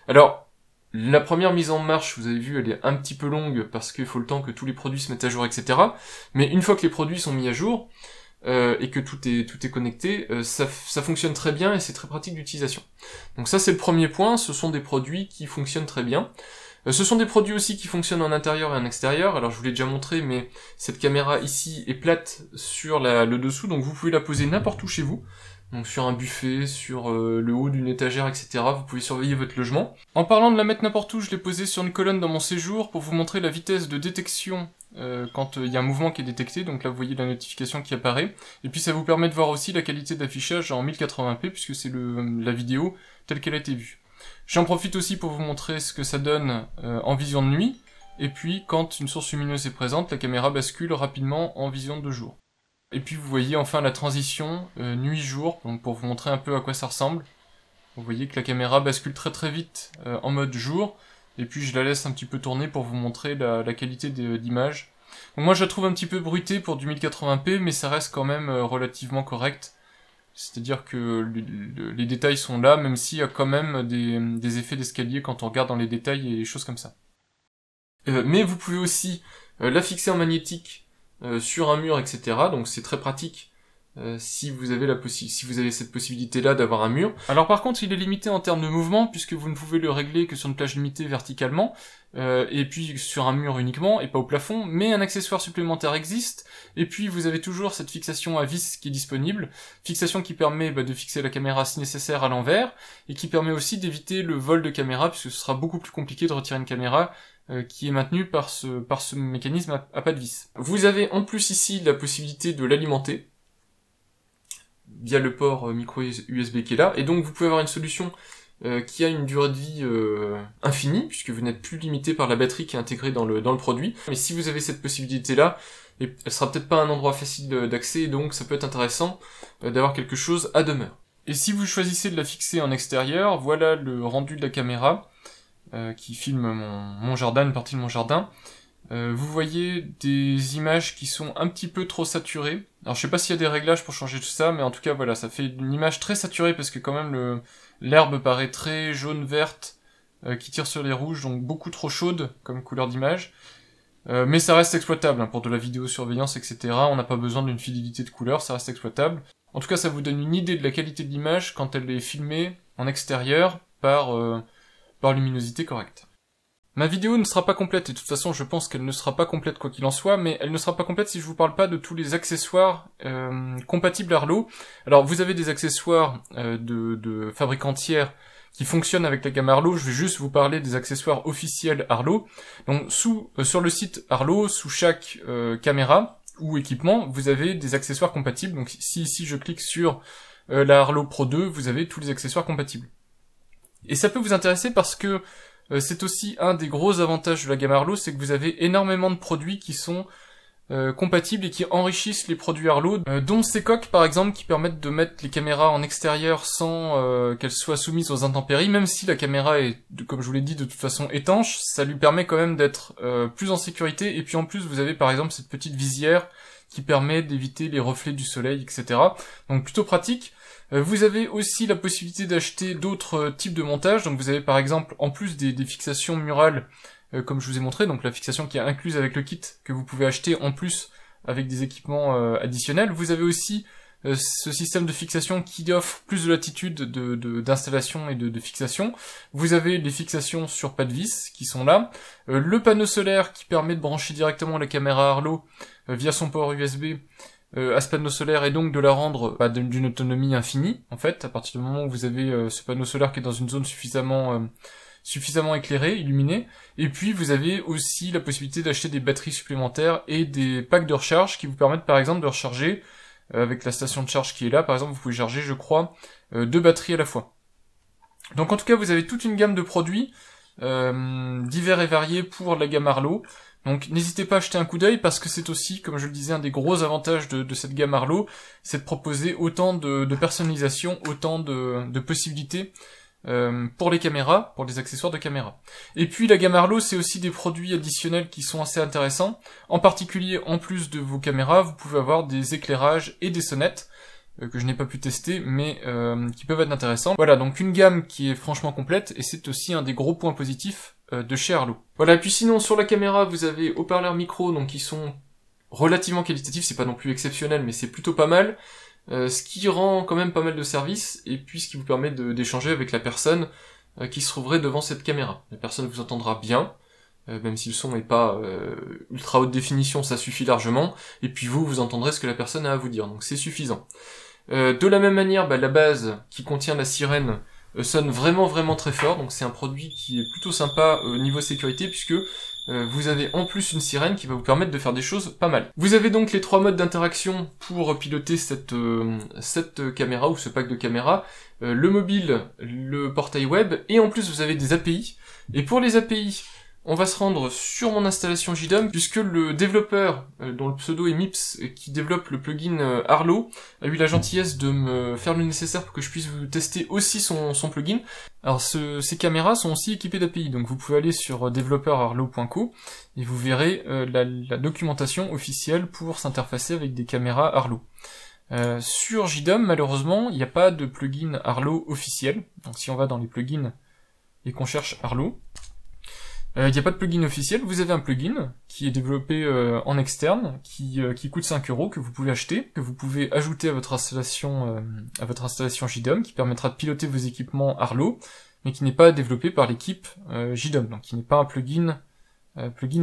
Alors, la première mise en marche, vous avez vu, elle est un petit peu longue parce qu'il faut le temps que tous les produits se mettent à jour, etc. Mais une fois que les produits sont mis à jour, et que tout est connecté, ça fonctionne très bien et c'est très pratique d'utilisation. Donc ça c'est le premier point, ce sont des produits qui fonctionnent très bien. Ce sont des produits aussi qui fonctionnent en intérieur et en extérieur, alors je vous l'ai déjà montré, mais cette caméra ici est plate sur le dessous, donc vous pouvez la poser n'importe où chez vous. donc sur un buffet, sur le haut d'une étagère, etc. Vous pouvez surveiller votre logement. En parlant de la mettre n'importe où, je l'ai posée sur une colonne dans mon séjour pour vous montrer la vitesse de détection quand il y a un mouvement qui est détecté. Donc là vous voyez la notification qui apparaît. Et puis ça vous permet de voir aussi la qualité d'affichage en 1080p puisque c'est la vidéo telle qu'elle a été vue. J'en profite aussi pour vous montrer ce que ça donne en vision de nuit. Et puis quand une source lumineuse est présente, la caméra bascule rapidement en vision de jour. Et puis vous voyez enfin la transition nuit-jour, donc pour vous montrer un peu à quoi ça ressemble. Vous voyez que la caméra bascule très très vite en mode jour, et puis je la laisse un petit peu tourner pour vous montrer la qualité d'image. Donc moi je la trouve un petit peu bruitée pour du 1080p, mais ça reste quand même relativement correct. C'est-à-dire que les détails sont là, même s'il y a quand même des effets d'escalier quand on regarde dans les détails et des choses comme ça. Mais vous pouvez aussi la fixer en magnétique sur un mur, etc. Donc c'est très pratique si vous avez cette possibilité-là d'avoir un mur. Alors par contre, il est limité en termes de mouvement, puisque vous ne pouvez le régler que sur une plage limitée verticalement, et puis sur un mur uniquement, et pas au plafond, mais un accessoire supplémentaire existe, et puis vous avez toujours cette fixation à vis qui est disponible, fixation qui permet de fixer la caméra si nécessaire à l'envers, et qui permet aussi d'éviter le vol de caméra, puisque ce sera beaucoup plus compliqué de retirer une caméra qui est maintenue par ce mécanisme à pas de vis. Vous avez en plus ici la possibilité de l'alimenter, via le port micro USB qui est là, et donc vous pouvez avoir une solution qui a une durée de vie infinie, puisque vous n'êtes plus limité par la batterie qui est intégrée dans le produit. Mais si vous avez cette possibilité-là, elle sera peut-être pas un endroit facile d'accès, donc ça peut être intéressant d'avoir quelque chose à demeure. Et si vous choisissez de la fixer en extérieur, voilà le rendu de la caméra qui filme mon jardin, une partie de mon jardin. Vous voyez des images qui sont un petit peu trop saturées. Alors je sais pas s'il y a des réglages pour changer tout ça, mais en tout cas voilà, ça fait une image très saturée parce que quand même l'herbe paraît très jaune-verte qui tire sur les rouges, donc beaucoup trop chaude comme couleur d'image. Mais ça reste exploitable pour de la vidéosurveillance, etc. On n'a pas besoin d'une fidélité de couleur, ça reste exploitable. En tout cas, ça vous donne une idée de la qualité de l'image quand elle est filmée en extérieur par luminosité correcte. Ma vidéo ne sera pas complète, et de toute façon je pense qu'elle ne sera pas complète quoi qu'il en soit, mais elle ne sera pas complète si je vous parle pas de tous les accessoires compatibles Arlo. Alors vous avez des accessoires de fabricants tiers qui fonctionnent avec la gamme Arlo, je vais juste vous parler des accessoires officiels Arlo. Donc sur le site Arlo, sous chaque caméra ou équipement, vous avez des accessoires compatibles. Donc si ici je clique sur la Arlo Pro 2, vous avez tous les accessoires compatibles. Et ça peut vous intéresser parce que c'est aussi un des gros avantages de la gamme Arlo, c'est que vous avez énormément de produits qui sont compatibles et qui enrichissent les produits Arlo, dont ces coques par exemple qui permettent de mettre les caméras en extérieur sans qu'elles soient soumises aux intempéries, même si la caméra est, comme je vous l'ai dit, de toute façon étanche, ça lui permet quand même d'être plus en sécurité, et puis en plus vous avez par exemple cette petite visière qui permet d'éviter les reflets du soleil, etc. Donc plutôt pratique. Vous avez aussi la possibilité d'acheter d'autres types de montages, donc vous avez par exemple, en plus des fixations murales, comme je vous ai montré, donc la fixation qui est incluse avec le kit, que vous pouvez acheter en plus avec des équipements additionnels, vous avez aussi ce système de fixation qui offre plus de latitude d'installation et de fixation. Vous avez les fixations sur pas de vis qui sont là, le panneau solaire qui permet de brancher directement la caméra Arlo via son port USB, à ce panneau solaire, et donc de la rendre d'une autonomie infinie, en fait, à partir du moment où vous avez ce panneau solaire qui est dans une zone suffisamment éclairée, illuminée. Et puis vous avez aussi la possibilité d'acheter des batteries supplémentaires et des packs de recharge qui vous permettent par exemple de recharger, avec la station de charge qui est là, par exemple vous pouvez charger, je crois, 2 batteries à la fois. Donc en tout cas vous avez toute une gamme de produits divers et variés pour la gamme Arlo. Donc n'hésitez pas à jeter un coup d'œil parce que c'est aussi, comme je le disais, un des gros avantages de cette gamme Arlo, c'est de proposer autant de personnalisation, autant de possibilités pour les caméras, pour les accessoires de caméra. Et puis la gamme Arlo, c'est aussi des produits additionnels qui sont assez intéressants. En particulier, en plus de vos caméras, vous pouvez avoir des éclairages et des sonnettes, que je n'ai pas pu tester, mais qui peuvent être intéressants. Voilà, donc une gamme qui est franchement complète, et c'est aussi un des gros points positifs de chez Arlo. Voilà, et puis sinon, sur la caméra, vous avez haut-parleurs micro, donc qui sont relativement qualitatifs, c'est pas non plus exceptionnel, mais c'est plutôt pas mal, ce qui rend quand même pas mal de services, et puis ce qui vous permet d'échanger avec la personne qui se trouverait devant cette caméra. La personne vous entendra bien, même si le son n'est pas ultra haute définition, ça suffit largement, et puis vous entendrez ce que la personne a à vous dire, donc c'est suffisant. De la même manière, la base qui contient la sirène sonne vraiment très fort, donc c'est un produit qui est plutôt sympa au niveau sécurité, puisque vous avez en plus une sirène qui va vous permettre de faire des choses pas mal. Vous avez donc les 3 modes d'interaction pour piloter cette caméra ou ce pack de caméras, le mobile, le portail web, et en plus vous avez des API. Et pour les API, on va se rendre sur mon installation JDOM, puisque le développeur, dont le pseudo est Mips, qui développe le plugin Arlo, a eu la gentillesse de me faire le nécessaire pour que je puisse vous tester aussi son plugin. Alors ces caméras sont aussi équipées d'API, donc vous pouvez aller sur developerarlo.co et vous verrez la documentation officielle pour s'interfacer avec des caméras Arlo. Sur JDOM, malheureusement, il n'y a pas de plugin Arlo officiel, donc si on va dans les plugins et qu'on cherche Arlo, il n'y a pas de plugin officiel, vous avez un plugin qui est développé en externe, qui coûte 5 €, que vous pouvez acheter, que vous pouvez ajouter à votre installation JDOM, qui permettra de piloter vos équipements Arlo, mais qui n'est pas développé par l'équipe JDOM, donc qui n'est pas un plugin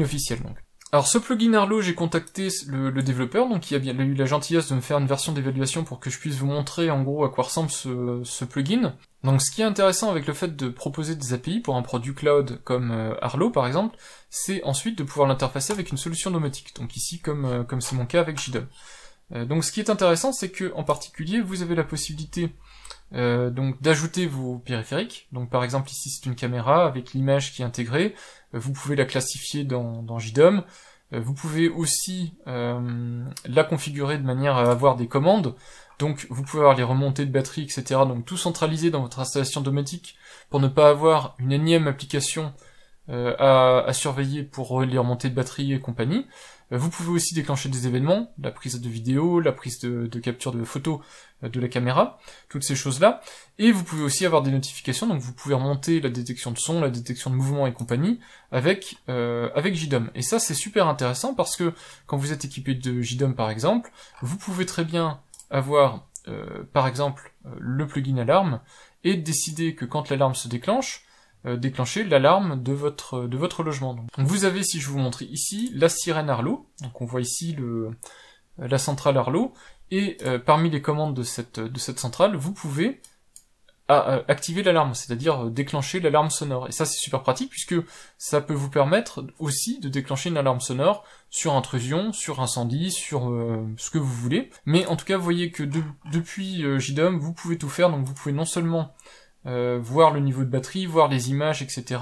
officiel. Donc. Alors ce plugin Arlo, j'ai contacté le développeur, donc il a eu la gentillesse de me faire une version d'évaluation pour que je puisse vous montrer en gros à quoi ressemble ce plugin. Donc ce qui est intéressant avec le fait de proposer des API pour un produit cloud comme Arlo par exemple, c'est ensuite de pouvoir l'interfacer avec une solution domotique, donc ici comme c'est mon cas avec JDOM. Donc ce qui est intéressant, c'est que en particulier vous avez la possibilité donc d'ajouter vos périphériques. Donc par exemple ici c'est une caméra avec l'image qui est intégrée, vous pouvez la classifier dans JDOM, vous pouvez aussi la configurer de manière à avoir des commandes, donc vous pouvez avoir les remontées de batterie, etc. Donc tout centralisé dans votre installation domotique pour ne pas avoir une énième application à surveiller pour les remontées de batterie et compagnie. Vous pouvez aussi déclencher des événements, la prise de vidéo, la prise de capture de photos de la caméra, toutes ces choses-là. Et vous pouvez aussi avoir des notifications, donc vous pouvez remonter la détection de son, la détection de mouvement et compagnie avec JDOM. Et ça c'est super intéressant parce que quand vous êtes équipé de JDOM par exemple, vous pouvez très bien avoir par exemple le plugin alarme et décider que quand l'alarme se déclenche, déclencher l'alarme de votre logement. Donc vous avez, si je vous montre ici, la sirène Arlo, donc on voit ici la centrale Arlo, et parmi les commandes de cette centrale, vous pouvez activer l'alarme, c'est-à-dire déclencher l'alarme sonore. Et ça c'est super pratique puisque ça peut vous permettre aussi de déclencher une alarme sonore sur intrusion, sur incendie, sur ce que vous voulez. Mais en tout cas, vous voyez que depuis JDOM, vous pouvez tout faire, donc vous pouvez non seulement voir le niveau de batterie, voir les images, etc.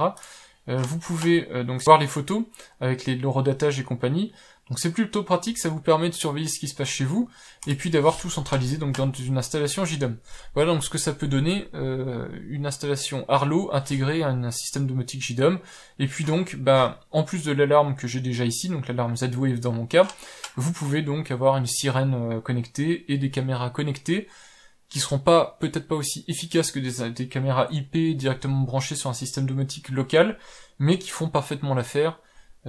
Vous pouvez donc voir les photos avec l'horodatage et compagnie. Donc c'est plutôt pratique, ça vous permet de surveiller ce qui se passe chez vous, et puis d'avoir tout centralisé donc dans une installation JDOM. Voilà donc ce que ça peut donner, une installation Arlo intégrée à un système domotique JDOM, et puis donc, en plus de l'alarme que j'ai déjà ici, donc l'alarme Z-Wave dans mon cas, vous pouvez donc avoir une sirène connectée et des caméras connectées, qui seront peut-être pas aussi efficaces que des caméras IP directement branchées sur un système domotique local, mais qui font parfaitement l'affaire,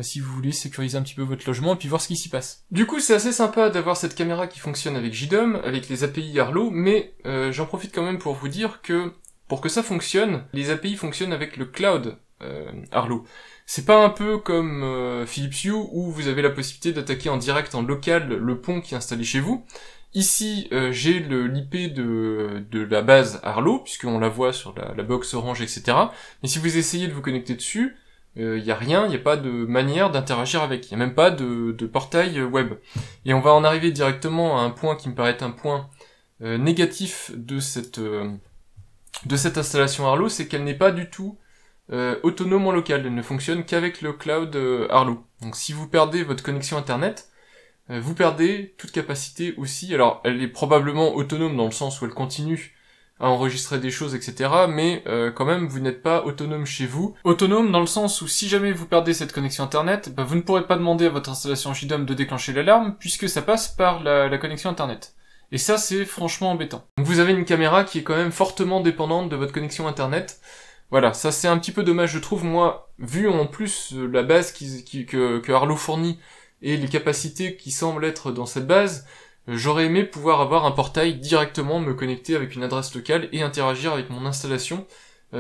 si vous voulez sécuriser un petit peu votre logement et puis voir ce qui s'y passe. Du coup, c'est assez sympa d'avoir cette caméra qui fonctionne avec JDOM, avec les API Arlo, mais j'en profite quand même pour vous dire que pour que ça fonctionne, les API fonctionnent avec le cloud Arlo. C'est pas un peu comme Philips Hue où vous avez la possibilité d'attaquer en direct en local le pont qui est installé chez vous. Ici, j'ai l'IP de la base Arlo, puisqu'on la voit sur la box orange, etc. Mais si vous essayez de vous connecter dessus, il n'y a rien, il n'y a pas de manière d'interagir avec, il n'y a même pas de portail web. Et on va en arriver directement à un point qui me paraît un point négatif de cette installation Arlo, c'est qu'elle n'est pas du tout autonome en local, elle ne fonctionne qu'avec le cloud Arlo. Donc si vous perdez votre connexion internet, vous perdez toute capacité aussi. Alors elle est probablement autonome dans le sens où elle continue à enregistrer des choses, etc. Mais quand même, vous n'êtes pas autonome chez vous. Autonome dans le sens où si jamais vous perdez cette connexion internet, vous ne pourrez pas demander à votre installation JDOM de déclencher l'alarme, puisque ça passe par la connexion internet. Et ça, c'est franchement embêtant. Donc vous avez une caméra qui est quand même fortement dépendante de votre connexion internet. Voilà, ça c'est un petit peu dommage, je trouve, moi, vu en plus la base que Arlo fournit, et les capacités qui semblent être dans cette base, j'aurais aimé pouvoir avoir un portail directement me connecter avec une adresse locale et interagir avec mon installation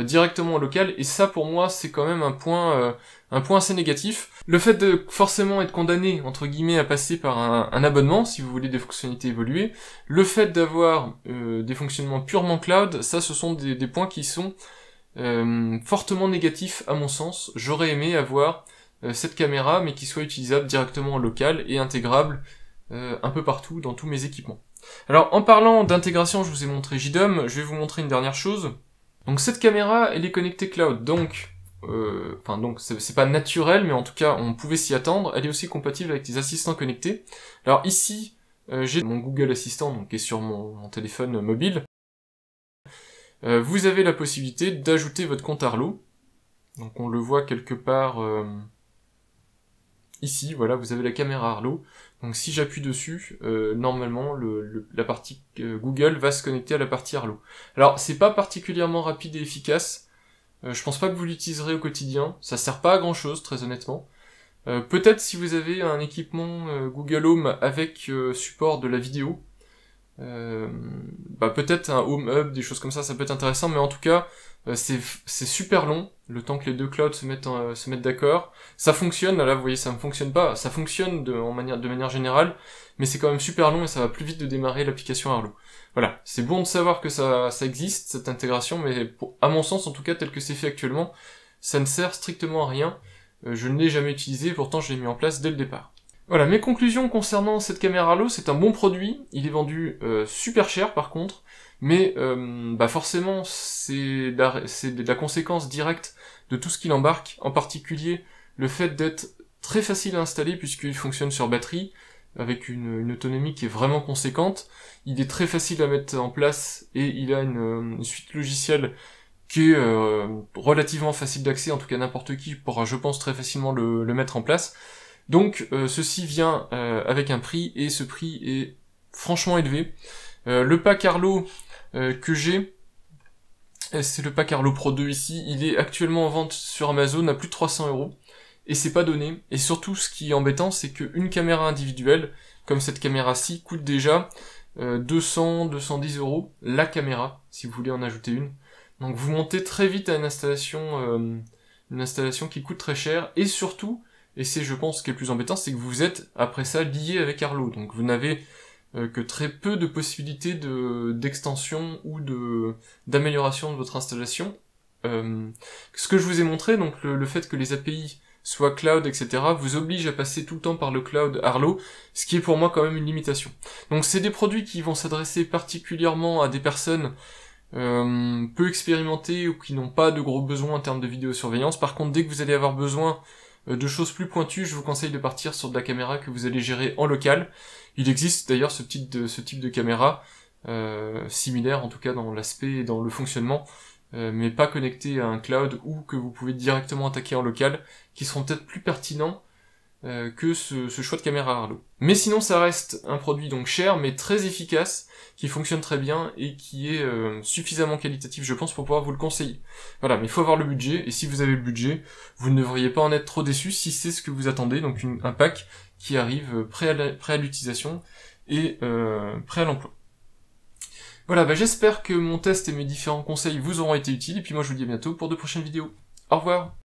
directement en local, et ça pour moi c'est quand même un point assez négatif. Le fait de forcément être condamné, entre guillemets, à passer par un abonnement, si vous voulez des fonctionnalités évoluées, le fait d'avoir des fonctionnements purement cloud, ça ce sont des points qui sont fortement négatifs à mon sens. J'aurais aimé avoir cette caméra, mais qui soit utilisable directement en local et intégrable un peu partout dans tous mes équipements. Alors en parlant d'intégration, je vous ai montré JDOM, je vais vous montrer une dernière chose. Donc cette caméra, elle est connectée cloud, donc c'est pas naturel, mais en tout cas on pouvait s'y attendre. Elle est aussi compatible avec des assistants connectés. Alors ici, j'ai mon Google Assistant, donc qui est sur mon téléphone mobile. Vous avez la possibilité d'ajouter votre compte Arlo. Donc on le voit quelque part ici, voilà, vous avez la caméra Arlo. Donc si j'appuie dessus, normalement la partie Google va se connecter à la partie Arlo. Alors c'est pas particulièrement rapide et efficace. Je pense pas que vous l'utiliserez au quotidien. Ça sert pas à grand chose, très honnêtement. Peut-être si vous avez un équipement Google Home avec support de la vidéo. Peut-être un Home Hub, des choses comme ça peut être intéressant, mais en tout cas, c'est super long, le temps que les deux clouds se mettent d'accord. Ça fonctionne, là vous voyez ça ne fonctionne pas, ça fonctionne de manière générale, mais c'est quand même super long et ça va plus vite de démarrer l'application Arlo. Voilà, c'est bon de savoir que ça existe, cette intégration, mais à mon sens, en tout cas tel que c'est fait actuellement, ça ne sert strictement à rien. Je ne l'ai jamais utilisé, pourtant je l'ai mis en place dès le départ. Voilà, mes conclusions concernant cette caméra Arlo, c'est un bon produit, il est vendu super cher par contre, mais forcément c'est la conséquence directe de tout ce qu'il embarque, en particulier le fait d'être très facile à installer puisqu'il fonctionne sur batterie, avec une autonomie qui est vraiment conséquente, il est très facile à mettre en place et il a une suite logicielle qui est relativement facile d'accès, en tout cas n'importe qui pourra je pense très facilement le mettre en place. Donc ceci vient avec un prix, et ce prix est franchement élevé. Le pack Arlo que j'ai, c'est le pack Arlo Pro 2 ici, il est actuellement en vente sur Amazon à plus de 300 €, et c'est pas donné. Et surtout ce qui est embêtant, c'est qu'une caméra individuelle, comme cette caméra-ci, coûte déjà 200-210 € la caméra, si vous voulez en ajouter une. Donc vous montez très vite à une installation qui coûte très cher, et surtout, et c'est je pense ce qui est le plus embêtant, c'est que vous êtes après ça lié avec Arlo, donc vous n'avez que très peu de possibilités d'extension ou d'amélioration de votre installation. Ce que je vous ai montré, donc le fait que les API soient cloud, etc., vous oblige à passer tout le temps par le cloud Arlo, ce qui est pour moi quand même une limitation. Donc c'est des produits qui vont s'adresser particulièrement à des personnes peu expérimentées ou qui n'ont pas de gros besoins en termes de vidéosurveillance. Par contre, dès que vous allez avoir besoin de choses plus pointues, je vous conseille de partir sur de la caméra que vous allez gérer en local. Il existe d'ailleurs ce type de caméra, similaire en tout cas dans l'aspect et dans le fonctionnement, mais pas connecté à un cloud ou que vous pouvez directement attaquer en local, qui seront peut-être plus pertinents que ce choix de caméra Arlo. Mais sinon ça reste un produit donc cher mais très efficace, qui fonctionne très bien et qui est suffisamment qualitatif je pense pour pouvoir vous le conseiller. Voilà, mais il faut avoir le budget, et si vous avez le budget, vous ne devriez pas en être trop déçu si c'est ce que vous attendez, donc un pack qui arrive prêt à l'utilisation et prêt à l'emploi. Voilà, j'espère que mon test et mes différents conseils vous auront été utiles, et puis moi je vous dis à bientôt pour de prochaines vidéos. Au revoir.